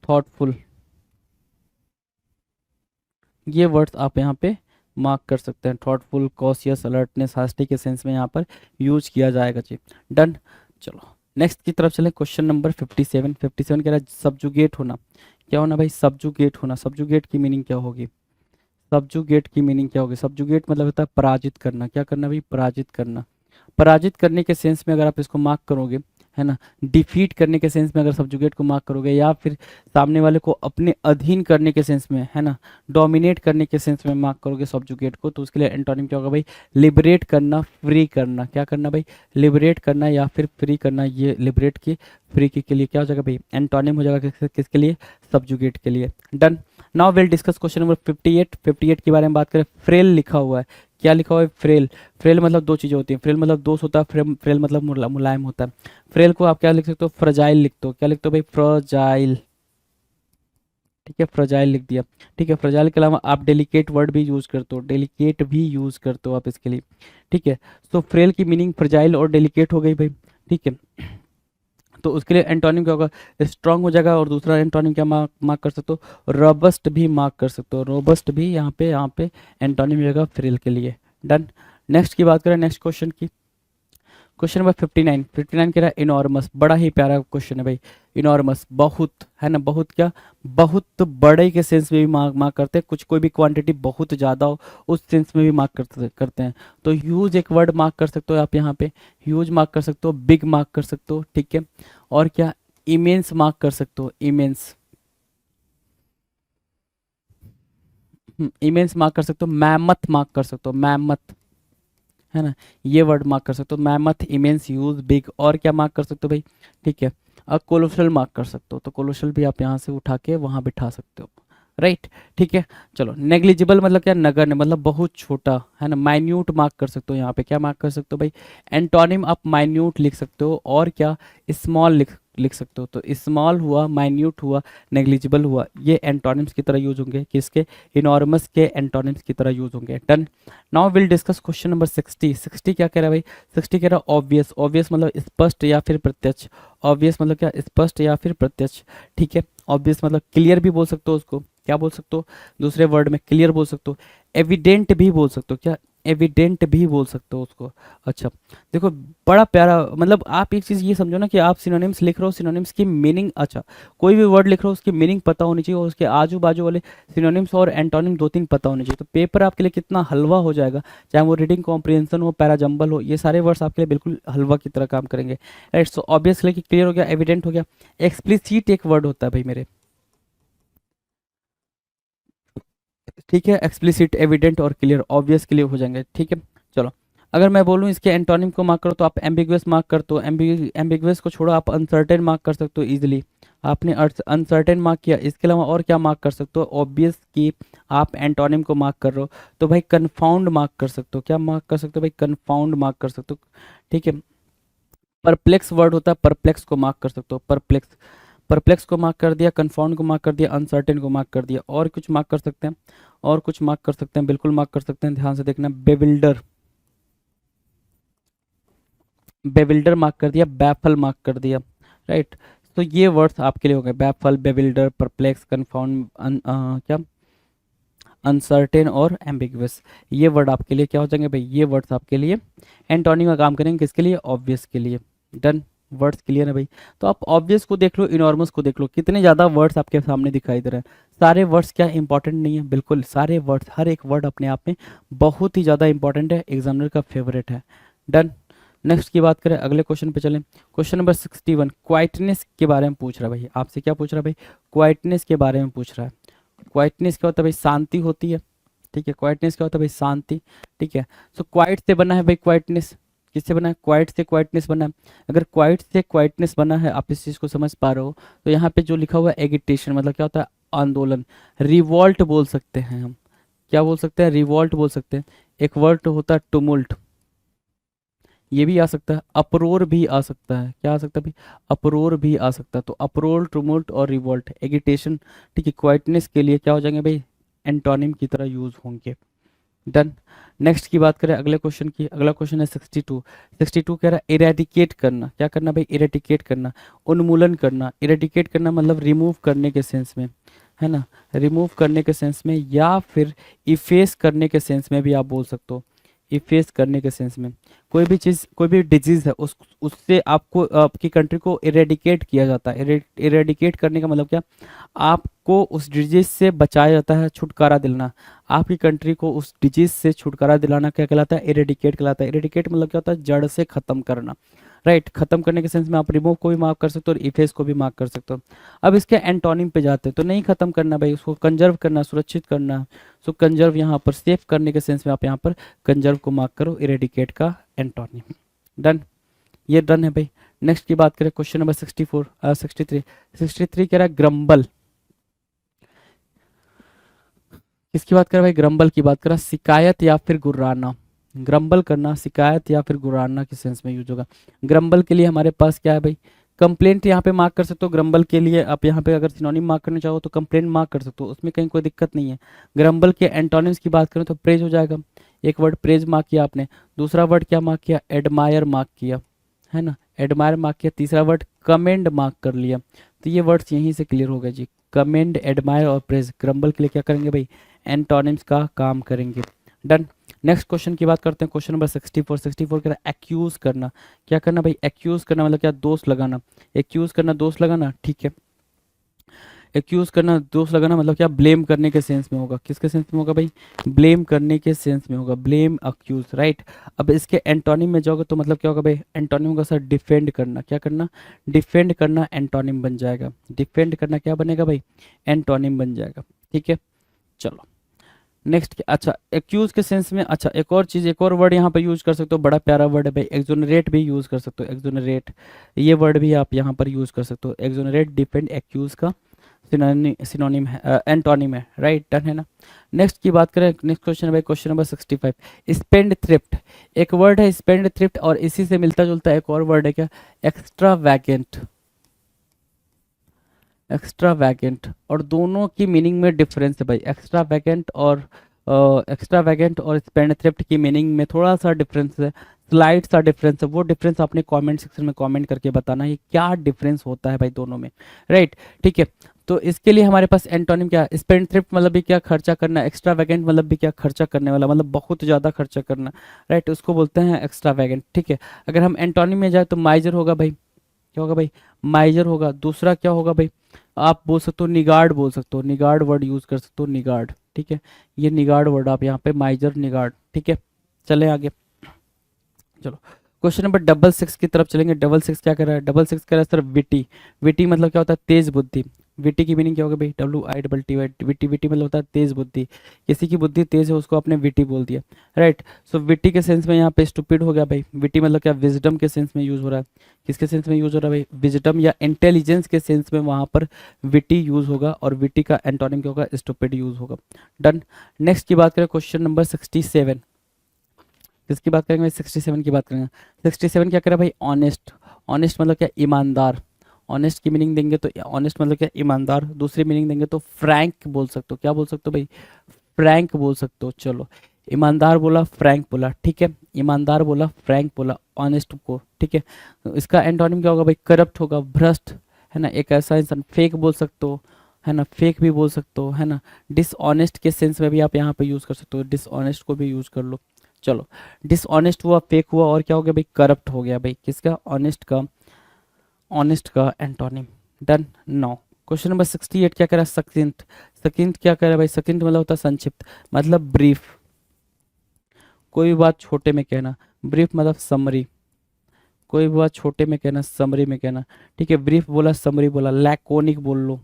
थॉटफुल, ये वर्ड्स आप यहाँ पे मार्क कर सकते हैं। थॉटफुल, कॉशियस, अलर्टनेस, हास्टी के सेंस में यहाँ पर यूज किया जाएगा जी। डन। चलो नेक्स्ट की तरफ चलें। Question number 57। 57 कह रहा है सब्जुगेट होना। क्या होना भाई? सब्जुगेट होना। सब्जुगेट की मीनिंग क्या होगी? सब्जुगेट की मीनिंग क्या होगी? सब्जुगेट मतलब होता है पराजित करना। क्या करना भाई? पराजित करना। पराजित करने के सेंस में अगर आप इसको मार्क करोगे, है ना, डिफीट करने के सेंस में अगर सब्जुगेट को मार्क करोगे, या फिर सामने वाले को अपने अधीन करने के सेंस में, है ना, डोमिनेट करने के सेंस में मार्क करोगे सब्जुगेट को, तो उसके लिए एंटोनिम क्या होगा भाई? लिबरेट करना, फ्री करना। क्या करना भाई? लिबरेट करना या फिर फ्री करना। ये लिबरेट की, फ्री की के लिए क्या हो जाएगा भाई? एंटोनिम हो जाएगा किसके लिए? सब्जुगेट के लिए। Done. Now will discuss question number 58। 58 के बारे में बात करें। फ्रेल लिखा हुआ है। क्या लिखा हुआ है? फ्रेल। फ्रेल मतलब दो चीज़ें होती हैं। फ्रेल मतलब दोष होता है, फ्रेल मतलब मुलायम होता है। फ्रेल को आप क्या लिख सकते हो? फ्रजाइल लिख दो। क्या लिखते हो भाई? फ्रजाइल, ठीक है, फ्रजाइल लिख दिया। ठीक है, फ्रजाइल के अलावा आप डेलिकेट वर्ड भी यूज़ करते हो, डेलिकेट भी यूज़ करते हो आप इसके लिए, ठीक है। सो फ्रेल की मीनिंग फ्रजाइल और डेलिकेट हो गई भाई, ठीक है। तो उसके लिए एंटोनिम क्या होगा? स्ट्रांग हो जाएगा। और दूसरा एंटोनिम क्या मार्क कर सकते हो? रोबस्ट भी मार्क कर सकते हो। रोबस्ट भी यहाँ पे एंटोनिम हो जाएगा फ्रेल के लिए। डन। नेक्स्ट की बात करें, नेक्स्ट क्वेश्चन की। Question number 59। 59 कह रहा है इनॉर्मस। बड़ा ही प्यारा क्वेश्चन है भाई। इनॉर्मस, बहुत, है ना, बहुत क्या? बहुत बड़े के सेंस में भी मार्क करते हैं। कुछ कोई भी क्वांटिटी बहुत ज़्यादा हो, उस सेंस में भी मार्क करते हैं। तो ह्यूज एक वर्ड मार्क कर सकते हो आप यहाँ पे। ह्यूज मार्क कर सकते हो, बिग मार्क कर सकते हो, ठीक है। और क्या? इमेंस मार्क कर सकते हो, इमेंस। इमेंस मार्क कर सकते हो, मैमथ मार्क कर सकते हो, मैमथ, है ना, ये वर्ड मार्क कर सकते हो। Mammoth, immense, huge, big. और क्या मार्क कर सकते हो भाई? ठीक है, कोलोसल मार्क कर सकते हो। तो कोलोसल भी आप यहाँ से उठा के वहाँ बिठा सकते हो, राइट, ठीक है। चलो नेग्लिजिबल मतलब क्या? नगण्य, मतलब बहुत छोटा, है ना। माइन्यूट मार्क कर सकते हो। यहाँ पे क्या मार्क कर सकते हो भाई? एंटोनिम आप माइन्यूट लिख सकते हो। और क्या? स्मॉल लिख सकते हो। तो स्मॉल हुआ, माइन्यूट हुआ, नेग्लिजिबल हुआ, ये एंटोनिम्स की तरह यूज होंगे। किसके? इनॉर्मस के एंटोनिम्स की तरह यूज होंगे। Done. Now will discuss question number 60। 60 क्या कह रहा है भाई? 60 कह रहा है ऑब्वियस। ऑब्वियस मतलब स्पष्ट या फिर प्रत्यक्ष। ऑब्वियस मतलब क्या? स्पष्ट या फिर प्रत्यक्ष, ठीक है। ऑब्वियस मतलब क्लियर भी बोल सकते हो उसको। क्या बोल सकते हो? दूसरे वर्ड में क्लियर बोल सकते हो। एविडेंट भी बोल सकते हो। क्या? एविडेंट भी बोल सकते हो उसको। अच्छा, देखो, बड़ा प्यारा, मतलब आप एक चीज़ ये समझो ना कि आप सिनोनिम्स लिख रहे हो, सिनोनिम्स की मीनिंग, अच्छा, कोई भी वर्ड लिख रहे हो उसकी मीनिंग पता होनी चाहिए, और उसके आजू बाजू वाले सिनोनिम्स और एंटोनिम दो तीन पता होने चाहिए। तो पेपर आपके लिए कितना हलवा हो जाएगा। चाहे वो रीडिंग कॉम्प्रिहेंशन हो, पैराजम्बल हो, ये सारे वर्ड्स आपके लिए बिल्कुल हलवा की तरह काम करेंगे, राइट। सो ऑब्वियसली कि क्लियर हो गया, एविडेंट हो गया। एक्सप्लिसिट एक वर्ड होता है भाई मेरे, ठीक है। एक्सप्लिसिट, एविडेंट और क्लियर, ऑब्वियस के लिए हो जाएंगे, ठीक है। चलो, अगर मैं बोलूँ इसके एंटोनिम को मार्क करो तो आप एम्बिगुअस मार्क करते हो। एम्बिगुअस को छोड़ो, आप अनसर्टेन मार्क कर सकते हो इजीली। आपने अनसर्टेन मार्क किया। इसके अलावा और क्या मार्क कर सकते हो? ऑब्वियस की आप एंटोनिम को मार्क कर रहे हो तो भाई कन्फाउंड मार्क कर सकते हो। क्या मार्क कर सकते हो भाई? कन्फाउंड मार्क कर सकते हो, ठीक है। परप्लेक्स वर्ड होता है, परप्लेक्स को मार्क कर सकते हो। परप्लेक्स, परप्लेक्स को मार्क कर दिया, कन्फाउंड को मार्क कर दिया, अनसर्टेन को मार्क कर दिया। और कुछ मार्क कर सकते हैं? और कुछ मार्क कर सकते हैं, बिल्कुल मार्क कर सकते हैं, ध्यान से देखना। बेविल्डर, बेविल्डर मार्क कर दिया, बैफल मार्क कर दिया, राइट। तो ये वर्ड्स आपके लिए हो गए, बैफल, बेविल्डर, परप्लेक्स, कन्फाउंड, क्या, अनसर्टेन और एम्बिगुअस। ये वर्ड आपके लिए क्या हो जाएंगे भाई, ये वर्ड्स आपके लिए एंटोनिम का काम करेंगे, किसके लिए, ऑब्वियस के लिए। डन, वर्ड्स क्लियर है भाई। तो आप ऑब्वियस को देख लो, इनॉर्मस को देख लो, कितने ज़्यादा वर्ड्स आपके सामने दिखाई दे रहे हैं। सारे वर्ड्स क्या इंपॉर्टेंट नहीं है, बिल्कुल सारे वर्ड्स, हर एक वर्ड अपने आप में बहुत ही ज़्यादा इंपॉर्टेंट है, एग्जामिनर का फेवरेट है। डन, नेक्स्ट की बात करें, अगले क्वेश्चन पे चलें। क्वेश्चन नंबर 61, क्वाइटनेस के बारे में पूछ रहा है भाई, आपसे क्या पूछ रहा है भाई, क्वाइटनेस के बारे में पूछ रहा है। क्वाइटनेस क्या होता है भाई, शांति होती है, ठीक है। क्वाइटनेस क्या होता है भाई, शांति, ठीक है। सो क्वाइट से बना है भाई क्वाइटनेस, किससे बना है, क्वाइट से क्वाइटनेस बना है। अगर क्वाइट से क्वाइटनेस बना है, आप इस चीज़ को समझ पा रहे हो, तो यहाँ पे जो लिखा हुआ है एगिटेशन, मतलब क्या होता है, आंदोलन, रिवॉल्ट बोल सकते हैं हम, क्या बोल सकते हैं, रिवॉल्ट बोल सकते हैं। एक वर्ड होता है टुमुल्ट, ये भी आ सकता है, अप्रोर भी आ सकता है, क्या आ सकता है भाई, अप्रोर भी आ सकता है। तो अप्रोर, टुमुल्ट और रिवॉल्ट, एगिटेशन, ठीक है, क्वाइटनेस के लिए क्या हो जाएंगे भाई, एंटोनिम की तरह यूज होंगे। डन, नेक्स्ट की बात करें, अगले क्वेश्चन की। अगला क्वेश्चन है 62। 62 कह रहा है इरेडिकेट करना, क्या करना भाई, इरेडिकेट करना, उन्मूलन करना। इरेडिकेट करना मतलब रिमूव करने के सेंस में, है ना, रिमूव करने के सेंस में, या फिर इफेस करने के सेंस में भी आप बोल सकते हो। इफेस करने के सेंस में, कोई भी चीज़, कोई भी डिजीज़ है, उससे आपको, आपकी कंट्री को इरेडिकेट किया जाता है। इरेडिकेट करने का मतलब क्या, आपको उस डिजीज से बचाया जाता है, छुटकारा दिलाना। आपकी कंट्री को उस डिजीज से छुटकारा दिलाना क्या कहलाता है, इरेडिकेट कहलाता है। इरेडिकेट मतलब क्या होता है, जड़ से खत्म करना, राइट। खत्म करने के सेंस में आप रिमूव को भी मार्क कर सकते हो और इफेस को भी मार्क कर सकते हो। अब इसके एंटोनिम पे जाते हैं, तो नहीं खत्म करना भाई, उसको कंजर्व करना, सुरक्षित करना। सो कंजर्व यहाँ पर सेफ करने के सेंस में आप यहाँ पर कंजर्व को मार्क करो, इरेडिकेट का एंटोनिम। डन, ये डन है भाई। नेक्स्ट की बात करें, क्वेश्चन नंबर 63। 63 कह रहा है ग्रम्बल, किसकी बात कर रहा है भाई, ग्रम्बल की बात कर रहा है, शिकायत या फिर गुर्राना। ग्रम्बल करना, शिकायत या फिर गुर्राना के सेंस में यूज होगा। ग्रम्बल के लिए हमारे पास क्या है भाई, कंप्लेंट यहाँ पे मार्क कर सकते हो। ग्रम्बल के लिए आप यहाँ पे अगर सिनोनिम मार्क करना चाहो तो कंप्लेंट मार्क कर सकते हो, उसमें कहीं कोई दिक्कत नहीं है। ग्रम्बल के एंटोनिम्स की बात करें तो प्रेज हो जाएगा, एक वर्ड प्रेज मार्क किया आपने, दूसरा वर्ड क्या मार्क किया, एडमायर मार्क किया, है ना, एडमायर मार्क किया, तीसरा वर्ड कमेंड मार्क कर लिया। तो ये वर्ड्स यहीं से क्लियर हो गए जी, कमेंड, एडमायर और प्रेज। ग्रम्बल के लिए क्या करेंगे भाई, एंटोनिम्स का काम करेंगे। डन, नेक्स्ट क्वेश्चन की बात करते हैं, क्वेश्चन नंबर 64। 64 कह रहा है एक्यूज करना, क्या करना भाई, एक्यूज करना मतलब क्या, दोष लगाना। एक्यूज करना, दोष लगाना, ठीक है। एक्यूज करना, दोष लगाना मतलब क्या, ब्लेम करने के सेंस में होगा, किसके सेंस में होगा भाई, ब्लेम करने के सेंस में होगा, ब्लेम, अक्यूज, राइट। अब इसके एंटोनिम में जाओगे तो मतलब क्या होगा भाई, एंटोनिम होगा सर डिफेंड करना, क्या करना, डिफेंड करना एंटोनिम बन जाएगा। डिफेंड करना क्या बनेगा भाई, एंटोनिम बन जाएगा, ठीक है। चलो नेक्स्ट, अच्छा एक्यूज के सेंस में, अच्छा एक और चीज़, एक और वर्ड यहाँ पे यूज कर सकते हो, बड़ा प्यारा वर्ड है भाई, एक्सोनरेट भी यूज कर सकते हो। एक्सोनरेट, ये वर्ड भी आप यहाँ पर यूज कर सकते हो। एक्सोनरेट, डिफेंड, एक्यूज का सिनोनिम है, एंटोनिम है, राइट। डन है ना। नेक्स्ट की बात करें, नेक्स्ट क्वेश्चन है भाई, क्वेश्चन नंबर 65। स्पेंड थ्रिफ्ट, एक वर्ड है स्पेंड थ्रिफ्ट, और इसी से मिलता जुलता एक और वर्ड है क्या, एक्स्ट्रा वैकेंट। एक्स्ट्रा वैकेंट, और दोनों की मीनिंग में डिफरेंस है भाई। एक्स्ट्रा वैकेंट और स्पेंड थ्रिफ्ट की मीनिंग में थोड़ा सा डिफरेंस है, स्लाइड सा डिफरेंस है। वो डिफरेंस आपने कमेंट सेक्शन में कमेंट करके बताना है क्या डिफरेंस होता है भाई दोनों में, राइट, ठीक है। तो इसके लिए हमारे पास एंटोनिम क्या है, स्पेंड थ्रिफ्ट मतलब भी क्या, खर्चा करना। एक्स्ट्रा वैकेंट मतलब भी क्या, खर्चा करने वाला, मतलब बहुत ज़्यादा खर्चा करना, राइट, उसको बोलते हैं एक्स्ट्रा वैकेंट, ठीक है। अगर हम एंटोनिम में जाए तो माइजर होगा भाई, क्या होगा भाई, माइजर होगा। दूसरा क्या होगा भाई, आप बोल सकते हो निगार्ड, बोल सकते हो निगार्ड वर्ड यूज कर सकते हो, निगार्ड, ठीक है। ये निगार्ड वर्ड आप यहाँ पे, माइजर, निगार्ड, ठीक है। चले आगे, चलो क्वेश्चन नंबर 66 की तरफ चलेंगे। 66 क्या कर रहा है, 66 कह रहा है सर विटी। विटी मतलब क्या होता है, तेज बुद्धि। विटी की मीनिंग क्या होगा भाई, WITY, विटी, विटी मतलब होता है तेज बुद्धि। किसी की बुद्धि तेज है उसको आपने विटी बोल दिया, राइट। सो विटी के सेंस में यहाँ पे स्टूपिड हो गया भाई। विटी मतलब क्या, विजडम के सेंस में यूज हो रहा है। किसके सेंस में यूज हो रहा है भाई, विजडम या इंटेलिजेंस के सेंस में वहाँ पर विटी यूज होगा, और विटी का एंटोनिम क्या होगा, स्टूपिड यूज होगा। डन, नेक्स्ट की बात करें, क्वेश्चन नंबर 67। किसकी बात करेंगे भाई, 67 की बात करेंगे। 67 क्या करें भाई, ऑनेस्ट। ऑनेस्ट मतलब क्या, ईमानदार। ऑनेस्ट की मीनिंग देंगे तो ऑनेस्ट मतलब क्या, ईमानदार। दूसरी मीनिंग देंगे तो फ्रैंक बोल सकते हो, क्या बोल सकते हो भाई, फ्रैंक बोल सकते हो। चलो ईमानदार बोला, फ्रैंक बोला, ठीक है। ईमानदार बोला, फ्रैंक बोला, ऑनेस्ट को, ठीक है। तो इसका एंटोनिम क्या होगा भाई, करप्ट होगा, भ्रष्ट, है ना, एक ऐसा इंसान, फेक बोल सकते हो, है ना, फेक भी बोल सकते हो, है ना, डिसऑनेस्ट के सेंस में भी आप यहाँ पे यूज़ कर सकते हो, डिसऑनेस्ट को भी यूज़ कर लो। चलो, डिसऑनेस्ट हुआ, फेक हुआ, और क्या हो गया भाई, करप्ट हो गया भाई, किसका, ऑनेस्ट का antonym. Done. Now question number 68 क्या कह रहा है, सकिंट। सकिंट क्या कह रहा है भाई, सकिंट मतलब होता है संक्षिप्त, मतलब ब्रीफ, कोई भी बात छोटे में कहना, ब्रीफ मतलब समरी, कोई भी बात छोटे में कहना, समरी में कहना, ठीक है, ब्रीफ बोला, समरी बोला, लैकोनिक बोल लो,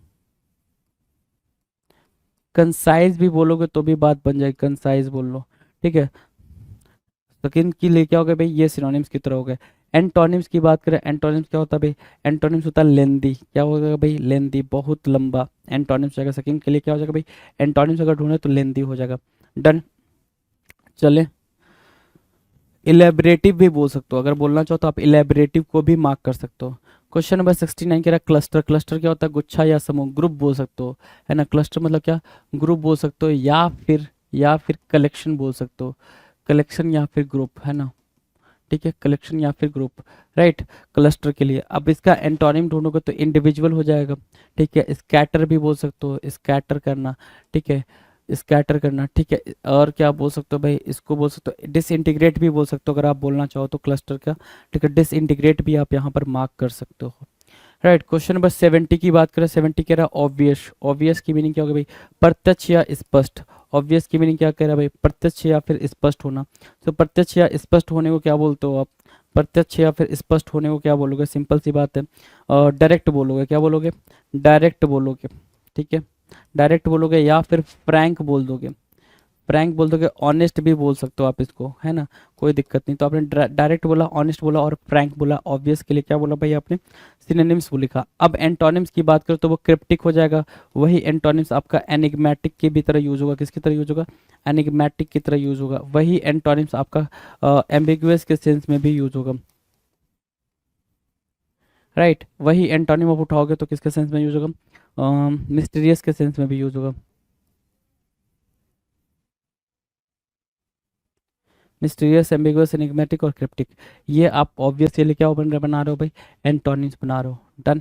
कंसाइज भी बोलोगे तो भी बात बन जाएगी, कंसाइज बोल लो, ठीक है। सेकंड की लिए क्या हो गया भाई, ये सिनोनिम्स की तरह हो गए। एंटोनिम्स की बात करें, एंटोनिम्स क्या होता है भाई, एंटोनिम्स होता है लेंदी, क्या हो जाएगा भाई, लेंदी, बहुत लंबा, एंटोनिम्स जाएगा। सेकंड के लिए क्या हो जाएगा भाई, एंटोनिम्स अगर ढूंढे तो लेंदी हो जाएगा। डन। चले, इलेबरेटिव भी बोल सकते हो, अगर बोलना चाहो तो आप इलेबरेटिव को भी मार्क कर सकते हो। क्वेश्चन नंबर 69 कह रहा है क्लस्टर। क्लस्टर क्या होता है, गुच्छा या समूह, ग्रुप बोल सकते हो, है ना, क्लस्टर मतलब क्या, ग्रुप बोल सकते हो, या फिर कलेक्शन बोल सकते हो, कलेक्शन या फिर ग्रुप, है ना, ठीक है, कलेक्शन या फिर ग्रुप, राइट। क्लस्टर के लिए अब इसका एंटोनिम ढूंढोगे तो इंडिविजुअल हो जाएगा, ठीक है, स्कैटर भी बोल सकते हो, स्कैटर करना, ठीक है, स्कैटर करना, ठीक है। और क्या बोल सकते हो भाई, इसको बोल सकते हो डिसइंटीग्रेट भी बोल सकते हो, अगर आप बोलना चाहो तो क्लस्टर का, ठीक है, डिसइंटीग्रेट भी आप यहाँ पर मार्क कर सकते हो, राइट। क्वेश्चन नंबर 70 की बात करें, 70 कह रहा है ऑब्वियस। ऑब्वियस की मीनिंग क्या होगा भाई, प्रत्यक्ष या स्पष्ट। ऑब्वियस की मीनिंग क्या कह रहा है भाई, प्रत्यक्ष या फिर स्पष्ट होना। तो प्रत्यक्ष या स्पष्ट होने को क्या बोलते हो आप, प्रत्यक्ष या फिर स्पष्ट होने को क्या बोलोगे, सिंपल सी बात है, डायरेक्ट बोलोगे, क्या बोलोगे, डायरेक्ट बोलोगे, ठीक है, डायरेक्ट बोलोगे, या फिर फ्रैंक बोल दोगे, फ्रैंक बोल दोगे, ऑनेस्ट भी बोल सकते हो आप इसको, है ना, कोई दिक्कत नहीं। तो आपने डायरेक्ट बोला, ऑनेस्ट बोला और फ्रैंक बोला। ऑब्वियस के लिए क्या बोला भाई आपने, सिनोनिम्स को लिखा। अब एंटोनिम्स की बात करो तो वो क्रिप्टिक हो जाएगा, वही एंटोनिम्स आपका एनिग्मेटिक की भी तरह यूज होगा, किसकी तरह यूज होगा, एनिग्मेटिक की तरह यूज होगा। वही एंटोनिम्स आपका एम्बिगुअस के सेंस में भी यूज होगा, राइट। वही एंटोनिम आप उठाओगे तो किसके सेंस में यूज होगा, मिस्टीरियस के सेंस में भी यूज होगा, मिस्टीरियस, एम्बिगुअस, एनिग्मेटिक और क्रिप्टिक। ये आप ऑब्वियसली क्या बना रहे हो भाई, एंटोनिम्स बना रहे हो। Done.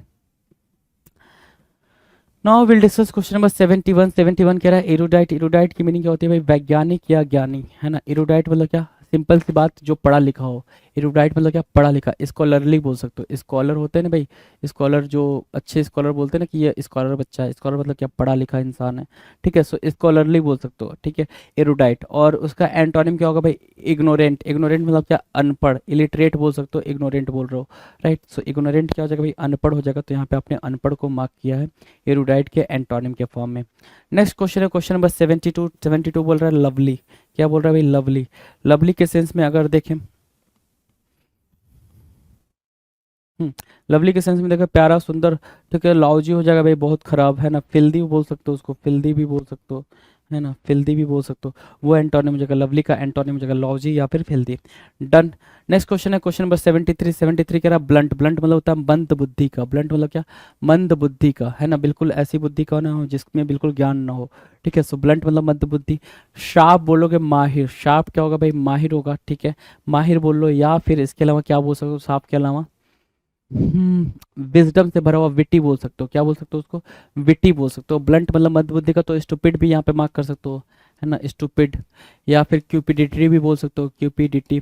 Now will discuss question number 71। 71 कह रहा है एरुडाइट। एरुडाइट की मीनिंग क्या होती है भाई, वैज्ञानिक या ज्ञानी, है ना। एरुडाइट मतलब क्या, सिंपल सी बात, जो पढ़ा लिखा हो। एरुडाइट मतलब क्या, पढ़ा लिखा। स्कॉलरली बोल सकते हो, स्कॉलर होते हैं ना भाई, स्कॉलर जो अच्छे स्कॉलर बोलते हैं ना कि ये स्कॉलर बच्चा है, स्कॉलर मतलब क्या, पढ़ा लिखा इंसान है, ठीक है। सो स्कॉलरली बोल सकते हो, ठीक है, एरुडाइट। और उसका एंटोनिम क्या होगा भाई, इग्नोरेंट। इग्नोरेंट मतलब क्या, अनपढ़, इलिटरेट बोल सकते हो, इग्नोरेंट बोल रहे हो, राइट। सो इग्नोरेंट क्या हो जाएगा भाई, अनपढ़ हो जाएगा, तो यहाँ पे आपने अनपढ़ को मार्क किया है एरुडाइट के एंटोनिम के फॉर्म में। नेक्स्ट क्वेश्चन है क्वेश्चन नंबर 72। 72 बोल रहा है लवली। क्या बोल रहा है भाई, लवली। लवली के सेंस में अगर देखें, लवली के सेंस में देखो, प्यारा, सुंदर, ठीक है। लाउजी हो जाएगा भाई, बहुत खराब, है ना। फिल्दी बोल सकते हो उसको, फिल्दी भी बोल सकते हो, है ना, फिल्दी भी बोल सकते हो। वो एंटोनिम हो जाएगा, लवली का एंटोनिम हो जाएगा लाउजी या फिर फिल्दी। डन। नेक्स्ट क्वेश्चन है क्वेश्चन नंबर 73। 73 कह रहा है ब्लंट। ब्लंट मतलब होता है मंद बुद्धि का। ब्लंट मतलब क्या, मंद बुद्धि का, है ना, बिल्कुल ऐसी बुद्धि का ना हो जिसमें बिल्कुल ज्ञान ना हो, ठीक है। सो ब्लंट मतलब मंद बुद्धि। शार्प बोलोगे, माहिर। शार्प क्या होगा भाई, माहिर होगा, ठीक है, माहिर बोल लो। या फिर इसके अलावा क्या बोल सकते हो, शार्प के अलावा, विजडम से भरा हुआ, विटी बोल सकते हो। क्या बोल सकते हो उसको, विटी बोल सकते हो। ब्लंट मतलब मध्यबुद्धि का, तो स्टूपिड भी यहाँ पे मार्क कर सकते हो, है ना, स्टूपिड। या फिर क्यूपिडिटी भी बोल सकते हो, क्यूपिडिटी,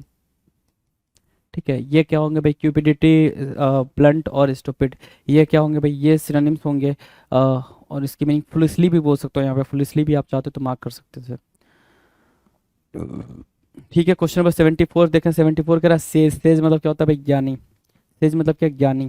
ठीक है। ये क्या होंगे भाई, क्यूपिडिटी, ब्लंट और स्टूपिड, ये क्या होंगे भाई, ये सिनोनिम्स होंगे। और इसकी मीनिंग फुलिसली भी बोल सकते हो, यहाँ पे फुलिसली भी आप चाहते हो तो मार्क कर सकते थे, ठीक है। क्वेश्चन नंबर 74 देखें। 74 कह रहा है सेज। सेज मतलब क्या होता है भाई, ज्ञानी। सेज मतलब क्या, ज्ञानी,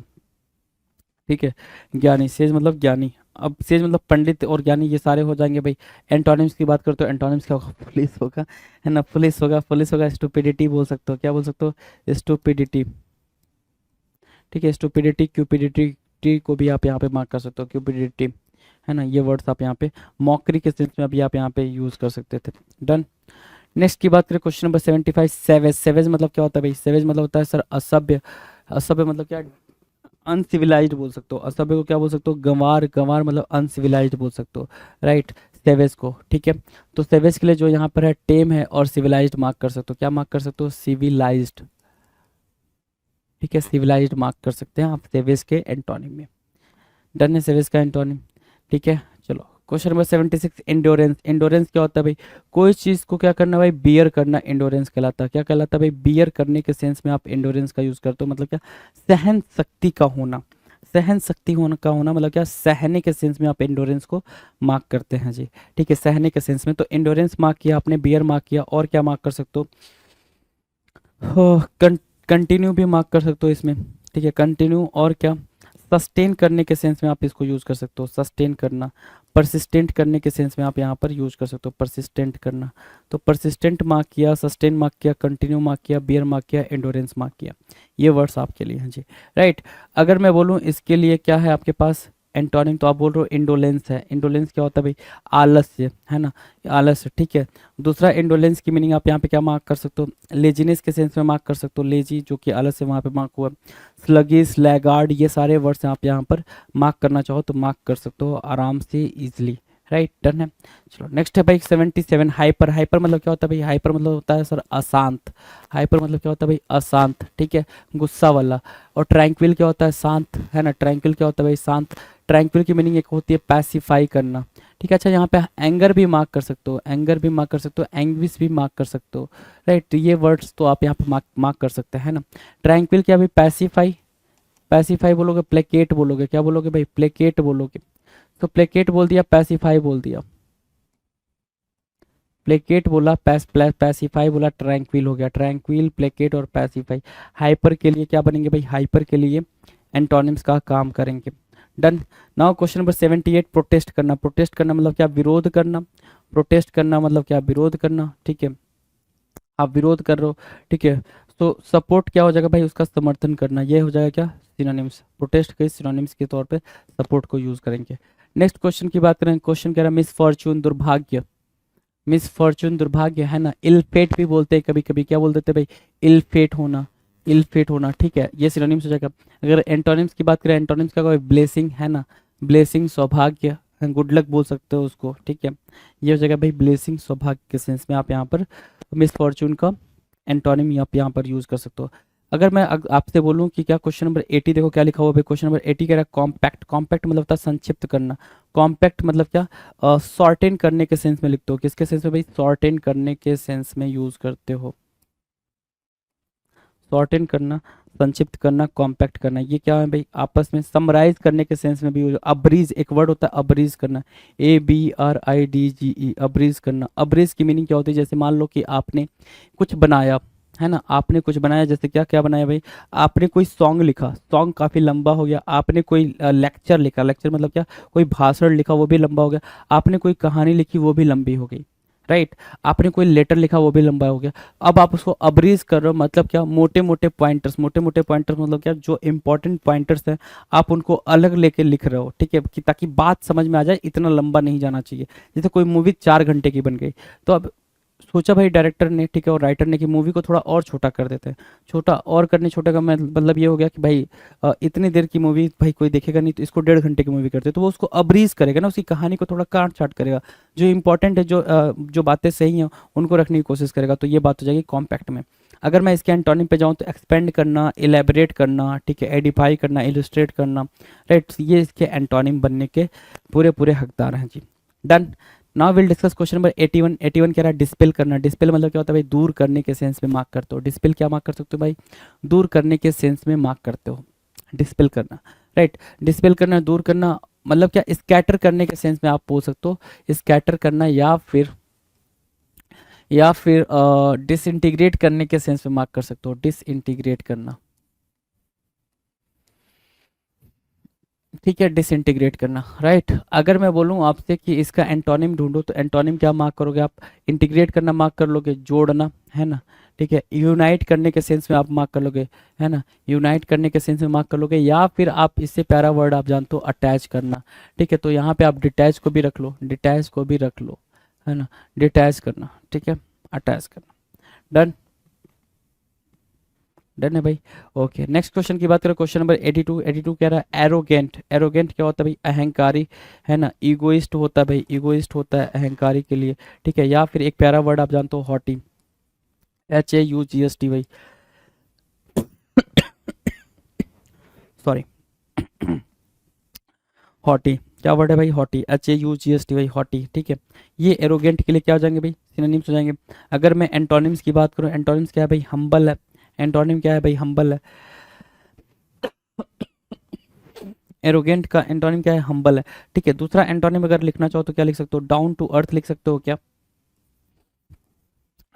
ठीक है, ज्ञानी। सेज मतलब ज्ञानी। अब सेज मतलब पंडित और ज्ञानी, ये सारे हो जाएंगे भाई। एंटोनिम्स की बात करो तो एंटोनिम्स क्या होगा, पुलिस होगा, है ना, पुलिस होगा, पुलिस होगा। स्टुपिडिटी बोल सकते हो, क्या बोल सकते हो, स्टुपिडिटी, ठीक है। स्टुपिडिटी, क्यूपिडिटी को भी आप यहाँ पे मार्क कर सकते हो, क्यूपिडिटी, है ना। ये वर्ड्स आप यहाँ पे मॉकरी के सेंस में अभी आप यहाँ पे यूज कर सकते थे। डन। नेक्स्ट की बात करें क्वेश्चन नंबर 75। सेवेज। सेवेज मतलब क्या होता है भाई, सेवेज मतलब होता है सर असभ्य। असभ्य मतलब क्या, अनसिविलाइज्ड बोल सकते हो। असभ्य को क्या बोल सकते हो, गंवार। गंवार मतलब अनसिविलाइज्ड बोल सकते हो, राइट, सेवेज को, ठीक है। तो सेवेज के लिए जो यहाँ पर है टेम है, और सिविलाइज्ड मार्क कर सकते हो। क्या मार्क कर सकते हो, सिविलाइज्ड, ठीक है, सिविलाइज्ड मार्क कर सकते हैं आप सेवेज के एंटोनिम में। डन है सेवेज का एंटोनिम, ठीक है। Question number 76 endurance. इंडोरेंस क्या होता है भाई? कोई चीज़ को क्या करना भाई? बियर करना इंडोरेंस कहलाता है। क्या कहलाता है भाई? बियर करने के सेंस में आप इंडोरेंस का यूज़ करते हो, मतलब क्या? सहन शक्ति का होना। सहन शक्ति होना का होना मतलब क्या? सहने के सेंस में आप इंडोरेंस को मार्क करते हैं जी। ठीक है, सहने के सेंस में। तो इंडोरेंस मार्क किया आपने, बियर मार्क किया, और क्या मार्क कर सकते हो? कंटिन्यू भी मार्क कर सकते हो इसमें। ठीक है, कंटिन्यू, और क्या? सस्टेन करने के सेंस में आप इसको यूज़ कर सकते हो, सस्टेन करना। परसिस्टेंट करने के सेंस में आप यहाँ पर यूज़ कर सकते हो, परसिस्टेंट करना। तो परसिस्टेंट मार्क किया, सस्टेन मार्क किया, कंटिन्यू मार्क किया, बियर मार्क किया, एंडोरेंस मार्क किया। ये वर्ड्स आपके लिए हैं जी। राइट। अगर मैं बोलूँ इसके लिए क्या है आपके पास एंटोनिम, तो आप बोल रहे हो इंडोलेंस है। इंडोलेंस क्या होता है भाई? आलस्य, है ना? आलस्य, ठीक है। दूसरा इंडोलेंस की मीनिंग आप यहाँ पे क्या मार्क कर सकते हो? लेजीनेस के सेंस में मार्क कर सकते हो, लेजी जो कि आलस्य वहाँ पे मार्क हुआ। स्लगिश, लैगार्ड, ये सारे वर्ड्स आप यहाँ पर मार्क करना चाहो तो मार्क कर सकते हो आराम से, इजीली। राइट, डन है। चलो नेक्स्ट है भाई 77 हाइपर। हाइपर मतलब क्या होता है भाई? हाइपर मतलब होता है सर अशांत। हाइपर मतलब क्या होता है भाई? अशांत, ठीक है, गुस्सा वाला। और ट्रैंक्विल क्या होता है? शांत, है ना? ट्रैंक्विल क्या होता है भाई? शांत। ट्रैंक्विल की मीनिंग एक होती है पैसिफाई करना। ठीक है, अच्छा यहाँ पे एंगर भी मार्क कर सकते हो, एंगर भी मार्क कर सकते हो, एंग्विश भी मार्क कर सकते हो। राइट, तो ये वर्ड्स तो आप यहाँ पे मार्क कर सकते हैं, है ना? ट्रैंक्विल क्या भाई? पैसिफाई। पैसिफाई बोलोगे, प्लेकेट बोलोगे, क्या बोलोगे भाई? प्लेकेट बोलोगे। तो प्लेकेट बोल दिया, पैसिफाई बोल दिया। प्लेकेट बोला, पैसिफाई बोला, ट्रैंक्विल हो गया। ट्रैंक्विल, प्लेकेट और पैसिफाई। हाइपर के लिए क्या बनेंगे भाई? हाइपर के लिए एंटोनिम्स का काम करेंगे। Done. Now question number 78 protest करना। प्रोटेस्ट करना मतलब क्या? विरोध करना। प्रोटेस्ट करना मतलब क्या? विरोध करना, ठीक है। आप विरोध कर रहे हो, ठीक है। तो सपोर्ट क्या हो जाएगा भाई? उसका समर्थन करना। ये हो जाएगा क्या? सिनोनिम्स। प्रोटेस्ट के सिनोनिम्स के तौर पे सपोर्ट को यूज करेंगे। नेक्स्ट क्वेश्चन की बात करें, क्वेश्चन कह रहा है मिस फॉर्चून, दुर्भाग्य। मिस फॉर्चून दुर्भाग्य, है ना? इल फेट भी बोलते हैं कभी कभी, क्या बोल देते हैं भाई? इल फेट होना, इल फेट होना, ठीक है। ये सिनोनिम्स हो जाएगा। अगर एंटोनिम्स की बात करें, एंटोनिम्स का कोई ब्लेसिंग, है ना? ब्लेसिंग सौभाग्य, गुड लक बोल सकते हो उसको, ठीक है। ये हो जाएगा भाई ब्लेसिंग, सौभाग्य के सेंस में आप यहाँ पर मिस फॉर्चून का एंटोनिम आप यहाँ पर यूज कर सकते हो। अगर मैं आपसे बोलूं कि क्या क्वेश्चन नंबर 80 देखो क्या लिखा हुआ है। क्वेश्चन नंबर 80 कह रहा है कॉम्पैक्ट। कॉम्पैक्ट मतलब होता है संक्षिप्त करना। कॉम्पैक्ट मतलब क्या? शॉर्टेन करने के सेंस में लिखते हो। किसके सेंस में भाई? शॉर्टेन करने के सेंस में यूज करते हो। शॉर्टेन करना, संक्षिप्त करना, कॉम्पैक्ट करना, ये क्या है भाई? आपस में समराइज करने के सेंस में भी यूज। अब्रीज एक वर्ड होता है, अब्रीज करना, ABRIDGE, अब्रीज करना। अब्रीज की मीनिंग क्या होती है? जैसे मान लो कि आपने कुछ बनाया, है ना? आपने कुछ बनाया, जैसे क्या क्या बनाया भाई? आपने कोई सॉन्ग लिखा, सॉन्ग काफ़ी लंबा हो गया। आपने कोई लेक्चर लिखा, लेक्चर मतलब क्या? कोई भाषण लिखा, वो भी लंबा हो गया। आपने कोई कहानी लिखी, वो भी लंबी हो गई। राइट। आपने कोई लेटर लिखा, वो भी लंबा हो गया। अब आप उसको अब्रीज कर रहे हो, मतलब क्या? मोटे मोटे पॉइंटर्स, मोटे मोटे पॉइंटर्स मतलब क्या? जो इंपॉर्टेंट पॉइंटर्स हैं आप उनको अलग लेके लिख रहे हो, ठीक है, कि ताकि बात समझ में आ जाए, इतना लंबा नहीं जाना चाहिए। जैसे कोई मूवी 4 घंटे की बन गई, तो अब सोचा भाई डायरेक्टर ने, ठीक है, और राइटर ने, कि मूवी को थोड़ा और छोटा कर देते हैं। छोटा और करने, छोटे का मतलब ये हो गया कि भाई इतनी देर की मूवी भाई कोई देखेगा नहीं, तो इसको 1.5 घंटे की मूवी करते हैं। तो वो उसको अब्रीज करेगा ना, उसकी कहानी को थोड़ा काट छाट करेगा। जो इंपॉर्टेंट है, जो बातें सही हैं उनको रखने की कोशिश करेगा। तो ये बात हो जाएगी कॉम्पैक्ट में। अगर मैं इसके एंटोनिम पे जाऊँ तो एक्सपेंड करना, इलेबरेट करना, ठीक है, एडिफाई करना, इलस्ट्रेट करना। राइट, ये इसके एंटोनिम बनने के पूरे पूरे हकदार हैं जी। Done. Now will discuss question number 81। 81 कह रहा है डिस्पेल करना। डिस्पेल मतलब क्या होता है भाई? दूर करने के सेंस में मार्क करते हो। डिस्पेल क्या मार्क कर सकते हो भाई? दूर करने के सेंस में मार्क करते हो, डिस्पेल करना। राइट, डिस्पेल करना, दूर करना, मतलब क्या? स्कैटर करने के सेंस में आप बोल सकते हो, स्कैटर करना, या फिर डिसइंटीग्रेट करने के सेंस में मार्क कर सकते हो, डिसइंटीग्रेट करना। ठीक है, डिसइंटीग्रेट करना। राइट। अगर मैं बोलूँ आपसे कि इसका एंटोनिम ढूंढो, तो एंटोनिम क्या मार्क करोगे आप? इंटीग्रेट करना मार्क कर लोगे, जोड़ना, है ना? ठीक है, यूनाइट करने के सेंस में आप मार्क कर लोगे, है ना? यूनाइट करने के सेंस में मार्क कर लोगे, या फिर आप इससे प्यारा वर्ड आप जानते हो, अटैच करना। ठीक है, तो यहाँ पे आप डिटैच को भी रख लो, डिटैच को भी रख लो, है ना? डिटैच करना, ठीक है, अटैच करना। डन। डन है भाई। ओके, नेक्स्ट क्वेश्चन की बात करें, क्वेश्चन नंबर 82। 82 कह रहा है एरोगेंट। एरोगेंट क्या होता है भाई? अहंकारी, है ना? ईगोइस्ट होता है भाई, ईगोइस्ट होता है अहंकारी के लिए, ठीक है। या फिर एक प्यारा वर्ड आप जानते हो, हॉटी, HAUGST भाई, सॉरी, हॉटी। क्या वर्ड है भाई, हॉटी, HAUGST भाई, हॉटी, ठीक है। ये एरोगेंट के लिए क्या हो जाएंगे भाई, सिनोनिम्स हो जाएंगे। अगर मैं एंटोनिम्स की बात करूँ, एंटोनिम्स क्या है भाई, हम्बल है। एंटोनिम क्या है भाई, हम्बल है। एरोगेंट का एंटोनिम क्या है, हम्बल है, ठीक है। दूसरा एंटोनिम अगर लिखना चाहो तो क्या लिख सकते हो, डाउन टू अर्थ लिख सकते हो क्या,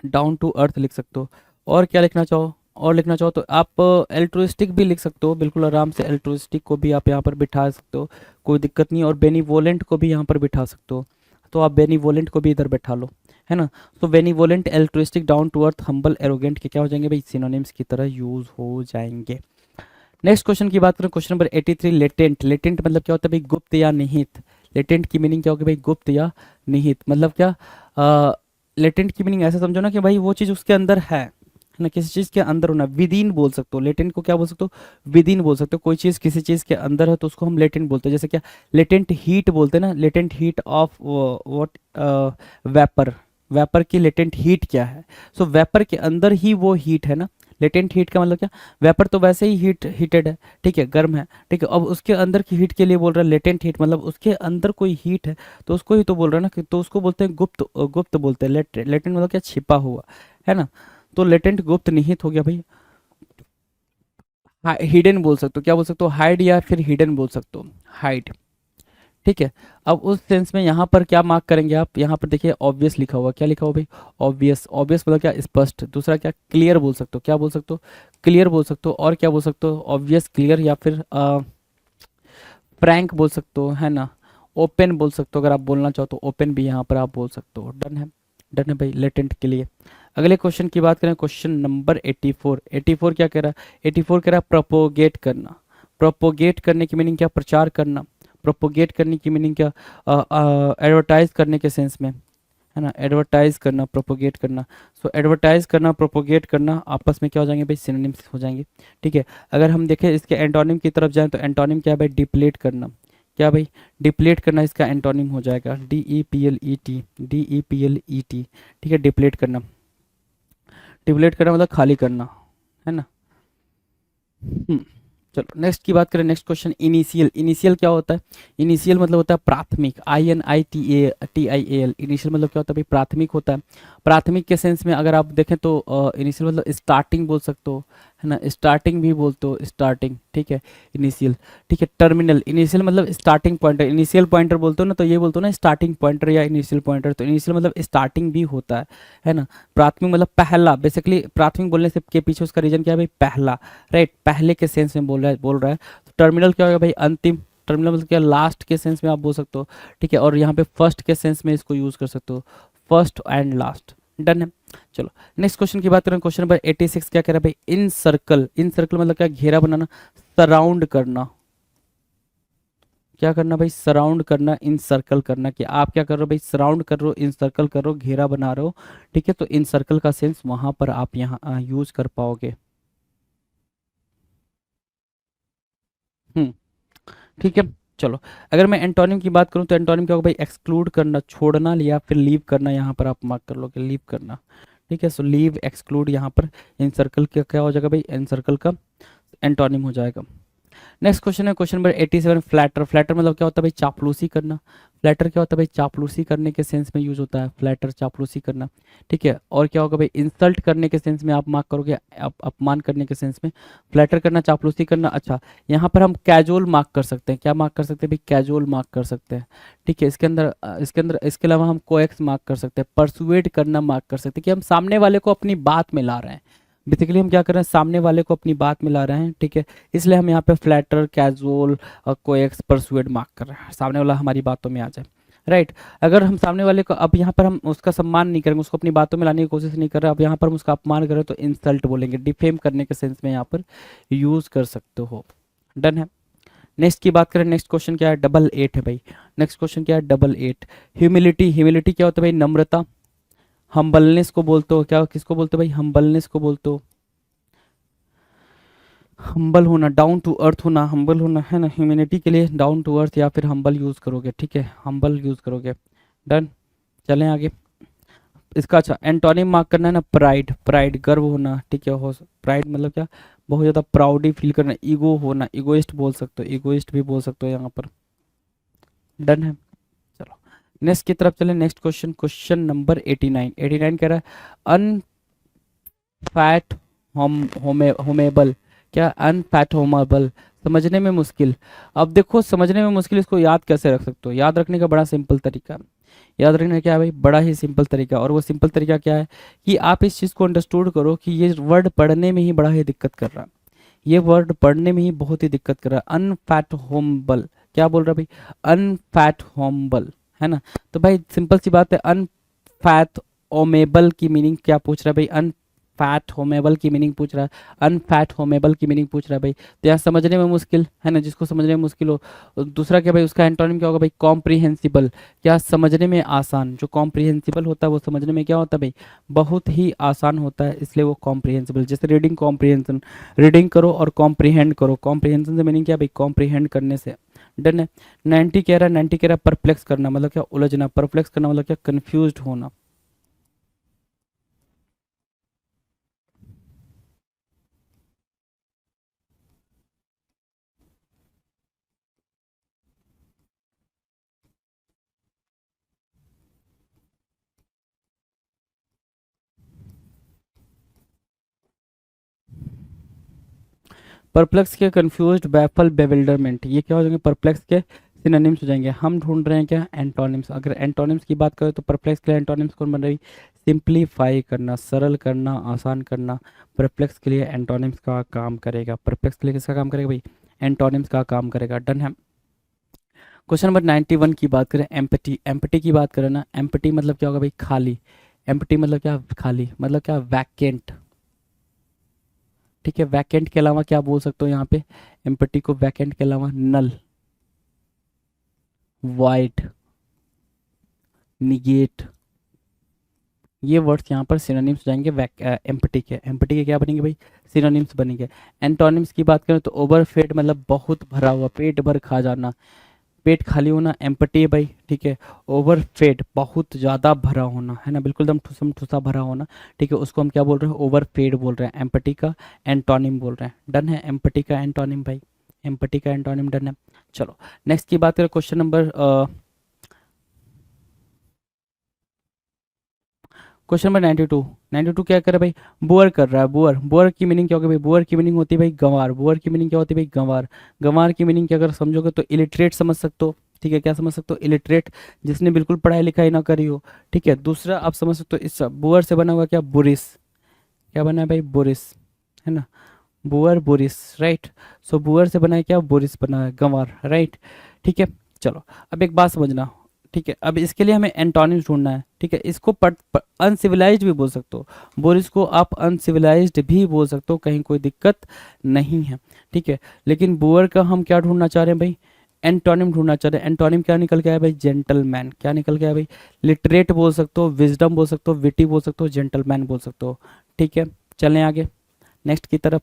डाउन टू अर्थ लिख सकते हो। और क्या लिखना चाहो, और लिखना चाहो तो आप एल्ट्रुइस्टिक भी लिख सकते हो, बिल्कुल आराम से एल्ट्रुइस्टिक को भी आप यहाँ पर बिठा सकते हो, कोई दिक्कत नहीं है। और बेनीवोलेंट को भी यहाँ पर बिठा सकते हो, तो आप बेनीवोलेंट को भी इधर बैठा लो, है ना। तो benevolent, altruistic, down to earth, humble, arrogant के क्या हो जाएंगे भाई, सिनोनिम्स की तरह यूज हो जाएंगे। नेक्स्ट क्वेश्चन की बात करें, क्वेश्चन नंबर 83, लेटेंट। लेटेंट मतलब क्या होता है भाई, गुप्त या निहित। लेटेंट की मीनिंग क्या होगी भाई, गुप्त या निहित, मतलब क्या, लेटेंट की मीनिंग ऐसा समझो ना कि भाई वो चीज़ उसके अंदर है ना, किसी चीज़ के अंदर होना, विद इन बोल सकते हो। लेटेंट को क्या बोल सकते हो, विद इन बोल सकते हो। कोई चीज़ किसी चीज़ के अंदर है तो उसको हम लेटेंट बोलते हैं। जैसे क्या, लेटेंट हीट बोलते हैं ना, latent heat of what, vapour. Vapour की लेटेंट हीट क्या है, सो वेपर के अंदर ही वो हीट है ना। लेटेंट हीट का मतलब क्या, वेपर तो वैसे ही हीटेड है, ठीक है, गर्म है, ठीक है। अब उसके अंदर की हीट के लिए बोल रहा है लेटेंट हीट, मतलब उसके अंदर कोई हीट है, तो उसको ही तो बोल रहा है ना तो उसको बोलते हैं गुप्त, गुप्त बोलते हैं। लेटेंट मतलब क्या, छिपा हुआ, है ना। तो लेटेंट गुप्त निहित हो गया भाई। हिडन बोल सकते हो, क्या बोल सकते हो, हाइड या फिर हिडन बोल सकते हो, हाइड, ठीक है। अब उस सेंस में यहाँ पर क्या मार्क करेंगे आप, यहाँ पर देखिए ऑब्वियस लिखा हुआ, क्या लिखा हुआ भाई, ऑब्वियस। ऑब्वियस मतलब क्या, स्पष्ट। दूसरा क्या, क्लियर बोल सकते हो, क्या बोल सकते हो, क्लियर बोल सकते हो। और क्या बोल सकते हो, ऑब्वियस, क्लियर, या फिर फ्रैंक बोल सकते हो, है ना। ओपन बोल सकते हो, अगर आप बोलना चाहो तो ओपन भी यहाँ पर आप बोल सकते हो। डन है, डन है भाई लेटेंट के लिए। अगले क्वेश्चन की बात करें, क्वेश्चन नंबर 84। 84 क्या कह रहा है, 84 कह रहा है प्रोपोगेट करना। प्रोपोगेट करने की मीनिंग क्या, प्रचार करना। प्रोपोगेट करने की मीनिंग क्या, एडवर्टाइज करने के सेंस में, है ना, एडवर्टाइज करना, प्रोपोगेट करना। सो एडवर्टाइज करना, प्रोपोगेट करना आपस में क्या हो जाएंगे भाई, सिनोनिम्स हो जाएंगे, ठीक है। अगर हम देखें इसके एंटोनिम की तरफ जाएं तो एंटोनिम क्या है भाई, डिप्लेट करना। क्या भाई, डिप्लेट करना इसका एंटोनिम हो जाएगा, DEPLET, DEPLET, ठीक है, डिप्लेट करना। डिप्लेट करना मतलब खाली करना, है ना। चलो नेक्स्ट की बात करें, नेक्स्ट क्वेश्चन, इनिशियल। इनिशियल क्या होता है, इनिशियल मतलब होता है प्राथमिक, INITIAL। इनिशियल मतलब क्या होता है भाई, प्राथमिक होता है। प्राथमिक के सेंस में अगर आप देखें तो इनिशियल मतलब स्टार्टिंग बोल सकते हो, है ना, स्टार्टिंग भी बोलते हो, स्टार्टिंग, ठीक है, इनिशियल, ठीक है। टर्मिनल, इनिशियल मतलब स्टार्टिंग पॉइंटर, इनिशियल पॉइंटर बोलते हो ना, तो ये बोलते हो ना स्टार्टिंग पॉइंटर या इनिशियल पॉइंटर, तो इनिशियल मतलब स्टार्टिंग भी होता है ना। प्राथमिक मतलब पहला, बेसिकली प्राथमिक बोलने से के पीछे उसका रीजन क्या है भाई, पहला, राइट, पहले के सेंस में बोल रहा है। तो टर्मिनल क्या होगा भाई, अंतिम। टर्मिनल मतलब क्या, लास्ट के सेंस में आप बोल सकते हो, ठीक है। और यहाँ पे फर्स्ट के सेंस में इसको यूज कर सकते हो, फर्स्ट एंड लास्ट। डन है। चलो नेक्स्ट क्वेश्चन की बात करें, क्वेश्चन नंबर 86 क्या कह रहा है भाई, इन सर्कल। इन सर्कल मतलब क्या, घेरा बनाना, सराउंड करना। क्या करना भाई, सराउंड करना, इन सर्कल करना, कि आप क्या कर रहे हो भाई, सराउंड कर रहे हो, इन सर्कल कर रहे हो, घेरा बना रहे हो, ठीक है। तो इन सर्कल का सेंस वहां पर आप यहाँ यूज कर पाओगे। हम्म, ठीक है। चलो अगर मैं एंटोनिम की बात करूं तो एंटोनिम क्या होगा भाई, एक्सक्लूड करना, छोड़ना, या फिर लीव करना, यहाँ पर आप मार्क कर लो कि लीव करना, ठीक है। सो लीव, एक्सक्लूड, यहाँ पर इन सर्कल का क्या हो जाएगा भाई, इन सर्कल का एंटोनिम हो जाएगा। नेक्स्ट क्वेश्चन है क्वेश्चन नंबर 87, फ्लैटर। फ्लैटर मतलब क्या होता है भाई, चापलूसी करना। फ्लैटर क्या होता है भाई, चापलूसी करने के सेंस में यूज होता है, फ्लैटर, चापलूसी करना, ठीक है। और क्या होगा भाई, इंसल्ट करने के सेंस में आप मार्क करोगे, अपमान करने के सेंस में। फ्लैटर करना, चापलूसी करना, अच्छा। यहाँ पर हम कैजुअल मार्क कर सकते हैं, क्या मार्क कर सकते हैं भाई, कैजुअल मार्क कर सकते हैं, ठीक है। इसके अंदर इसके अलावा हम कोएक्स मार्क कर सकते हैं, परसुएड करना मार्क कर सकते हैं, कि हम सामने वाले को अपनी बात में ला रहे हैं। बेसिकली हम क्या कर रहे हैं, सामने वाले को अपनी बात में ला रहे हैं, ठीक है। इसलिए हम यहाँ पे फ्लैटर, कैजुअल और कोएक्स, परसुएड मार्क कर रहे हैं, सामने वाला हमारी बातों में आ जाए, राइट। अगर हम सामने वाले को, अब यहाँ पर हम उसका सम्मान नहीं करेंगे, उसको अपनी बातों में लाने की कोशिश नहीं कर रहे, अब यहाँ पर हम उसका अपमान करें तो इंसल्ट बोलेंगे, डिफेम करने के सेंस में यहाँ पर यूज कर सकते हो। डन है। नेक्स्ट की बात करें, नेक्स्ट क्वेश्चन क्या है, 88 है भाई। नेक्स्ट क्वेश्चन क्या है, 88। ह्यूमिलिटी। ह्यूमिलिटी क्या होता है भाई, नम्रता। हम्बलनेस को बोलते हो, क्या किसको बोलते हो भाई, हम्बलनेस को बोलते हो, हम्बल होना, डाउन टू अर्थ होना, हम्बल होना, है ना। ह्यूमैनिटी के लिए डाउन टू अर्थ या फिर हम्बल यूज करोगे, ठीक है, हम्बल यूज करोगे। डन। चलें आगे। इसका अच्छा एंटोनिम मार्क करना है ना, प्राइड। प्राइड गर्व होना, ठीक है। हो प्राइड मतलब क्या, बहुत ज़्यादा प्राउडी फील करना। ईगो होना, ईगोइस्ट बोल सकते हो, ईगोइस्ट भी बोल सकते हो यहाँ पर। डन है। चलो नेक्स्ट की तरफ चले। Next question, question number 89। 89 कह रहा है अनफैट होमेबल, क्या अनफैट होमेबल, समझने में मुश्किल। अब देखो समझने में मुश्किल, इसको याद कैसे रख सकते हो? याद रखने का बड़ा सिंपल तरीका है। याद रखने का क्या है भाई? बड़ा ही सिंपल तरीका। और वो सिंपल तरीका क्या है कि आप इस चीज़ को अंडरस्टूड करो कि ये वर्ड पढ़ने में ही बड़ा ही दिक्कत कर रहा है। ये वर्ड पढ़ने में ही बहुत ही दिक्कत कर रहा है। अनफैट होमबल, क्या बोल रहा है भाई? अनफैट होमबल, है ना? तो भाई सिंपल सी बात है, अनफैट ओमेबल की मीनिंग क्या पूछ रहा है भाई? अनफैट होमेबल की मीनिंग पूछ रहा है, अनफैट होमेबल की मीनिंग पूछ रहा है भाई। तो यहाँ समझने में मुश्किल है ना, जिसको समझने में मुश्किल हो। दूसरा क्या भाई, उसका एंटोनिम क्या होगा भाई? कॉम्प्रिहेंसिबल, क्या समझने में आसान। जो कॉम्प्रिहेंसिबल होता है वो समझने में क्या होता है भाई? बहुत ही आसान होता है, इसलिए वो कॉम्प्रिहेंसिबल। जैसे रीडिंग कॉम्प्रिहेंशन, रीडिंग करो और कॉम्प्रिहेंड करो। कॉम्प्रिहेंशन से मीनिंग क्या भाई? कॉम्प्रिहेंड करने से। डन है। 90 कह रहा है, 90 कह रहा है परप्लेक्स करना, मतलब क्या? उलझना। परप्लेक्स करना मतलब क्या? कंफ्यूज्ड होना। परप्लेक्स के कंफ्यूज्ड, बैफल, बेविल्डरमेंट, ये क्या हो जाएंगे? परप्लेक्स के सिनोनिम्स हो जाएंगे। हम ढूंढ रहे हैं क्या? एंटोनिम्स। अगर एंटोनिम्स की बात करें तो परप्लेक्स के लिए एंटोनिम्स कौन बन रही? सिंप्लीफाई करना, सरल करना, आसान करना। परप्लेक्स के लिए एंटोनिम्स का काम करेगा। परप्लेक्स के लिए किसका काम करेगा भाई? एंटोनिम्स का काम करेगा। डन है। क्वेश्चन नंबर 91 की बात करें, एम्पटी। एम्पटी की बात करें ना, एम्पटी मतलब क्या होगा भाई? खाली। एम्पटी मतलब क्या? खाली, मतलब क्या? वैकेंट। ठीक है, वैकेंट के अलावा क्या बोल सकते हो यहाँ पे? एम्पटी को वैकेंट के अलावा नल, वाइड, निगेट, ये वर्ड्स यहाँ पर सिनोनिम्स हो जाएंगे एम्पटी के। एम्पटी के क्या बनेंगे भाई? सिनोनिम्स बनेंगे। एंटोनिम्स की बात करें तो ओवरफेड मतलब बहुत भरा हुआ, पेट भर खा जाना, पेट खाली होना, एम्पटी है भाई। ठीक है। ओवरफेड बहुत ज़्यादा भरा होना, है ना, बिल्कुल एकदम ठुसम ठुसा भरा होना। ठीक है, उसको हम क्या बोल रहे हैं? ओवरफेड बोल रहे हैं। एम्पटी का एंटोनिम बोल रहे हैं। डन है, एम्पटी का एंटोनिम भाई, एम्पटी का एंटोनिम। डन है। चलो नेक्स्ट की बात करें, क्वेश्चन नंबर क्वेश्चन नंबर 92। 92 क्या कर रहा है भाई? बुअर कर रहा है। बुअर, बुअर की मीनिंग क्या होगी भाई? बुअर की मीनिंग होती है भाई गंवार। बुअर की मीनिंग क्या होती है भाई? गंवार। गंवार की मीनिंग क्या अगर समझोगे तो इलिटरेट समझ सकते हो। ठीक है, क्या समझ सकते हो? इलिटरेट, जिसने बिल्कुल पढ़ाई लिखाई ना करी हो। ठीक है, दूसरा आप समझ सकते हो, इस बुअर से बना हुआ क्या? बुरिस। क्या बना है भाई? बुरिस, है ना? बुअर, बुरिस, राइट। सो बुअर से बना है क्या? बुरिस बना है, गंवार, राइट। ठीक है। चलो अब एक बात समझना। ठीक है, अब इसके लिए हमें एंटोनिम्स ढूंढना है। ठीक है, इसको अनसिविलाइज्ड भी बोल सकते हो, बोरिस को आप अनसिविलाइज्ड भी बोल सकते हो, कहीं कोई दिक्कत नहीं है। ठीक है, लेकिन बुअर का हम क्या ढूंढना चाह रहे हैं भाई? एंटोनिम ढूंढना चाह रहे हैं। एंटोनिम क्या निकल के आया भाई? जेंटलमैन। क्या निकल के आया भाई? लिटरेट बोल सकते हो, विजडम बोल सकते हो, विटी बोल सकते हो, जेंटलमैन बोल सकते हो। ठीक है, चलें आगे नेक्स्ट की तरफ।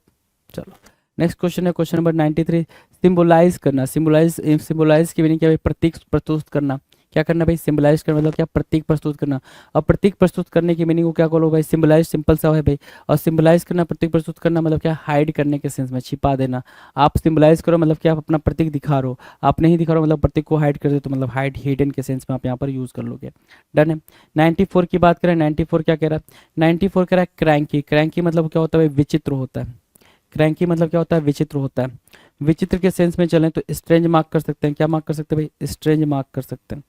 चलो नेक्स्ट क्वेश्चन है, क्वेश्चन नंबर 93। सिंबलाइज करना। सिंबलाइज, सिंबलाइज की मीनिंग क्या है? प्रतीक प्रस्तुत करना। क्या करना भाई? सिंबलाइज करना मतलब क्या? प्रतीक प्रस्तुत करना। अब प्रतीक प्रस्तुत करने की मीनिंग को क्या बोलो भाई? सिंबलाइज, सिंपल सा है भाई। और सिंबलाइज करना, प्रतीक प्रस्तुत करना मतलब क्या? हाइड करने के सेंस में, छिपा देना। आप सिंबलाइज करो मतलब क्या? आप अपना प्रतीक दिखा रहे हो। आप नहीं दिखा रहे हो मतलब प्रतीक को हाइड कर दो, तो मतलब हाइड, हिडन के सेंस में आप यहाँ पर यूज कर लोगे। डन है। 94 की बात करें, 94 क्या कह रहा है? 94 कह रहा है क्रैंकी। क्रैंकी मतलब क्या होता है भाई? विचित्र होता है। क्रैंकी मतलब क्या होता है? विचित्र होता है। विचित्र के सेंस में चलें तो स्ट्रेंज मार्क कर सकते हैं। क्या मार्क कर सकते हैं भाई? स्ट्रेंज मार्क कर सकते हैं।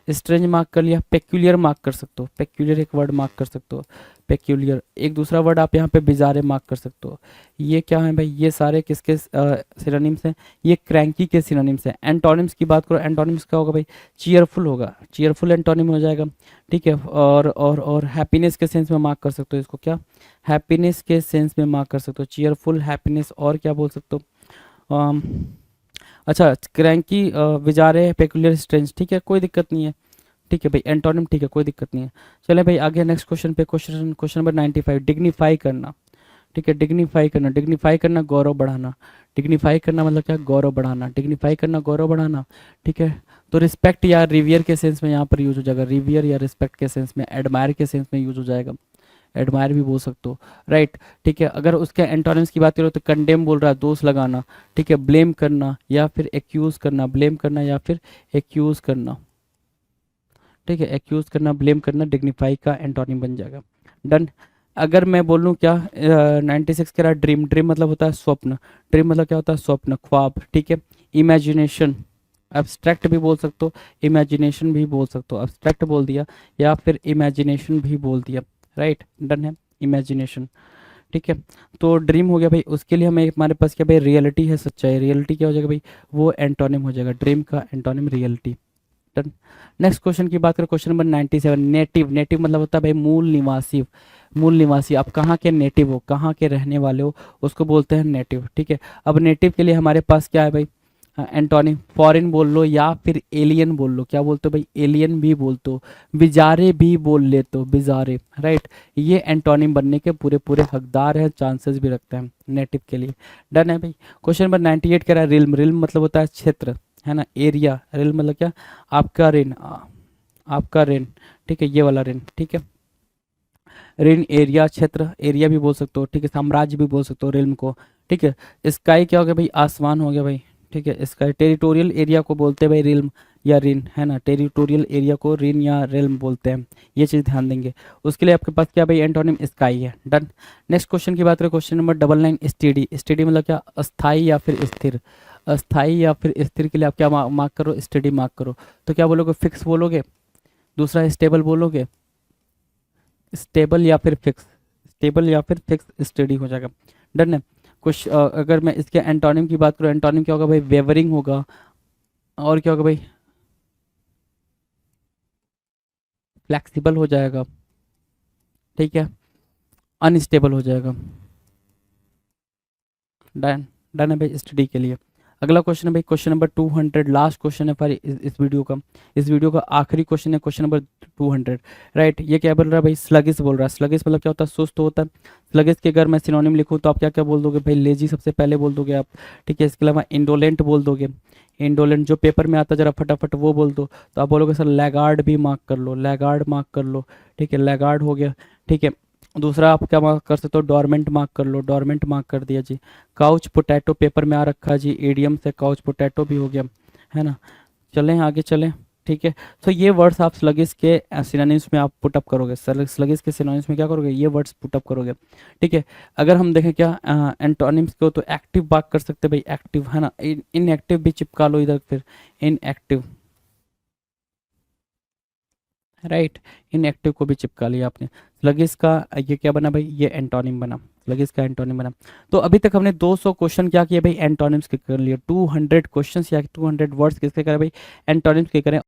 स्ट्रेंज मार्क कर लिया। पेक्यूलियर मार्क कर सकते हो, पेक्यूलियर एक वर्ड मार्क कर सकते हो, पेक्यूलियर। एक दूसरा वर्ड आप यहाँ पे बिजारे मार्क कर सकते हो। ये क्या है भाई? ये सारे किसके सिनोनिम्स हैं? ये क्रैंकी के सिनोनिम्स हैं। एंटोनिम्स की बात करो, एंटोनिम्स क्या होगा भाई? चीयरफुल होगा, चीयरफुल एंटोनिम हो जाएगा। ठीक है, और हैप्पीनेस के सेंस में मार्क कर सकते हो इसको। क्या? हैप्पीनेस के सेंस में मार्क कर सकते हो, चीयरफुल, हैप्पीनेस, और क्या बोल सकते हो? अच्छा, क्रैंकी, विजारे, पेकुलियर, स्ट्रेंज। ठीक है, कोई दिक्कत नहीं है। ठीक है भाई, एंटोनिम ठीक है, कोई दिक्कत नहीं है। चले भाई आगे नेक्स्ट क्वेश्चन पे। Question question number 95। डिग्निफाई करना। ठीक है, डिग्निफाई करना। डिग्निफाई करना, गौरव बढ़ाना। डिग्निफाई करना मतलब क्या? गौरव बढ़ाना। डिग्निफाई करना, गौरव बढ़ाना। ठीक है, तो रिस्पेक्ट या रिवियर के सेंस में यहाँ पर यूज हो जाएगा। रिवियर या रिस्पेक्ट के सेंस में, एडमायर के सेंस में यूज हो जाएगा। एडमायर भी बोल सकते हो, राइट। ठीक है, अगर उसके एंटोनिम्स की बात करो तो कंडेम बोल रहा है दोष लगाना, ठीक है, ब्लेम करना या फिर एक्यूज करना, ब्लेम करना या फिर एक्यूज करना, ठीक है, एक्यूज करना, ब्लेम करना डिग्निफाई का एंटोनिम बन जाएगा। डन। अगर मैं बोलूँ क्या 96 कह रहा है ड्रीम, ड्रीम मतलब होता है स्वप्न, ड्रीम मतलब क्या होता है स्वप्न, ख्वाब, ठीक है। इमेजिनेशन, एब्स्ट्रैक्ट भी बोल सकते हो, इमेजिनेशन भी बोल सकते हो, एब्स्ट्रैक्ट बोल दिया या फिर इमेजिनेशन भी बोल दिया, राइट। डन है, इमेजिनेशन, ठीक है। तो ड्रीम हो गया भाई, उसके लिए हमें हमारे पास क्या भाई रियलिटी है, सच्चाई, रियलिटी क्या हो जाएगा भाई, वो एंटोनिम हो जाएगा, ड्रीम का antonym reality. Done. Next question की बात करें, क्वेश्चन नंबर 97, नेटिव, नेटिव मतलब होता है भाई मूल निवासी, मूल निवासी, आप कहाँ के नेटिव हो, कहाँ के रहने वाले हो, उसको बोलते हैं नेटिव, ठीक है। अब नेटिव के लिए हमारे पास क्या है भाई, एंटोनिम, फॉरेन बोल लो या फिर एलियन बोल लो, क्या बोलते हो भाई, एलियन भी बोलते हो, बिजारे भी बोल लेते हो, बिजारे, राइट। ये एंटोनिम बनने के पूरे पूरे हकदार हैं, चांसेस भी रखते हैं नेटिव के लिए। डन है भाई। क्वेश्चन नंबर 98 कह रहा है रिल्म, रिल्म मतलब होता है क्षेत्र, है ना, एरिया, रिल्म मतलब क्या, आपका रेन, आपका रेन, ठीक है, ये वाला रेन, ठीक है, रेन एरिया, क्षेत्र, एरिया भी बोल सकते हो, ठीक है, साम्राज्य भी बोल सकते हो रिल्म को, ठीक है। स्काई क्या हो गया भाई, आसमान हो गया भाई, ठीक है, स्काई। टेरिटोरियल एरिया को बोलते हैं भाई रिल्म या रिन, है ना, टेरिटोरियल एरिया को रिन या रिल्म बोलते हैं, ये चीज़ ध्यान देंगे। उसके लिए आपके पास क्या भाई एंटोनिम स्काई है। डन। नेक्स्ट क्वेश्चन की बात करें, क्वेश्चन नंबर 99, स्टेडी, स्टेडी मतलब क्या, अस्थाई या फिर स्थिर, अस्थाई या फिर स्थिर के लिए आप क्या मार्क करो, स्टेडी मार्क करो, तो क्या बोलोगे, फिक्स बोलोगे, दूसरा स्टेबल बोलोगे, स्टेबल या फिर फिक्स, स्टेबल या फिर फिक्स स्टडी हो जाएगा। डन है। कुछ अगर मैं इसके एंटोनिम की बात करूँ, एंटोनिम क्या होगा भाई, वेवरिंग होगा, और क्या होगा भाई, फ्लेक्सिबल हो जाएगा, ठीक है, अनस्टेबल हो जाएगा। डन, डन है भाई स्टडी के लिए। अगला क्वेश्चन है भाई क्वेश्चन नंबर 200, लास्ट क्वेश्चन है हमारी इस वीडियो का, इस वीडियो का आखिरी क्वेश्चन है क्वेश्चन नंबर 200, राइट। ये क्या बोल रहा है भाई, स्लगिस बोल रहा है, स्लगिस मतलब क्या होता है, सुस्त होता है। स्लगिस के अगर मैं सिनोनिम लिखूँ तो आप क्या क्या बोल दोगे भाई, लेजी सबसे पहले बोल दोगे आप, ठीक है, इसके अलावा इंडोलेंट बोल दोगे, इंडोलेंट जो पेपर में आता है जरा फटाफट वो बोल दो, तो आप बोलोगे सर लैगार्ड भी मार्क कर लो, लैगार्ड मार्क कर लो, ठीक है, लैगार्ड हो गया, ठीक है। दूसरा आप क्या मार्क कर सकते हो, डोरमेंट मार्क कर लो, डोरमेंट मार्क कर दिया जी। काउच पोटैटो पेपर में आ रखा है जी, एडियम से काउच पोटैटो भी हो गया, है ना। चलें आगे चलें, ठीक है। तो ये वर्ड्स आप स्लगिस के सिनोनिम्स में आप पुटअप करोगे, स्लगिस के सिनोनिम्स में क्या करोगे, ये वर्ड्स पुटअप करोगे, ठीक है। अगर हम देखें क्या एंटोनिम्स को, तो एक्टिव बात कर सकते हैं भाई, एक्टिव, है ना, इनएक्टिव भी चिपका लो इधर, फिर इनएक्टिव, राइट, इनएक्टिव को भी चिपका लिया आपने। स्लगिस का ये क्या बना भाई, ये एंटोनिम बना, स्लगिस का एंटोनिम बना। तो अभी तक हमने 200 क्वेश्चन क्या किए भाई, एंटोनिम्स के कर लिए, 200 क्वेश्चंस या 200 वर्ड्स किसके करें भाई, एंटोनिम्स के करें।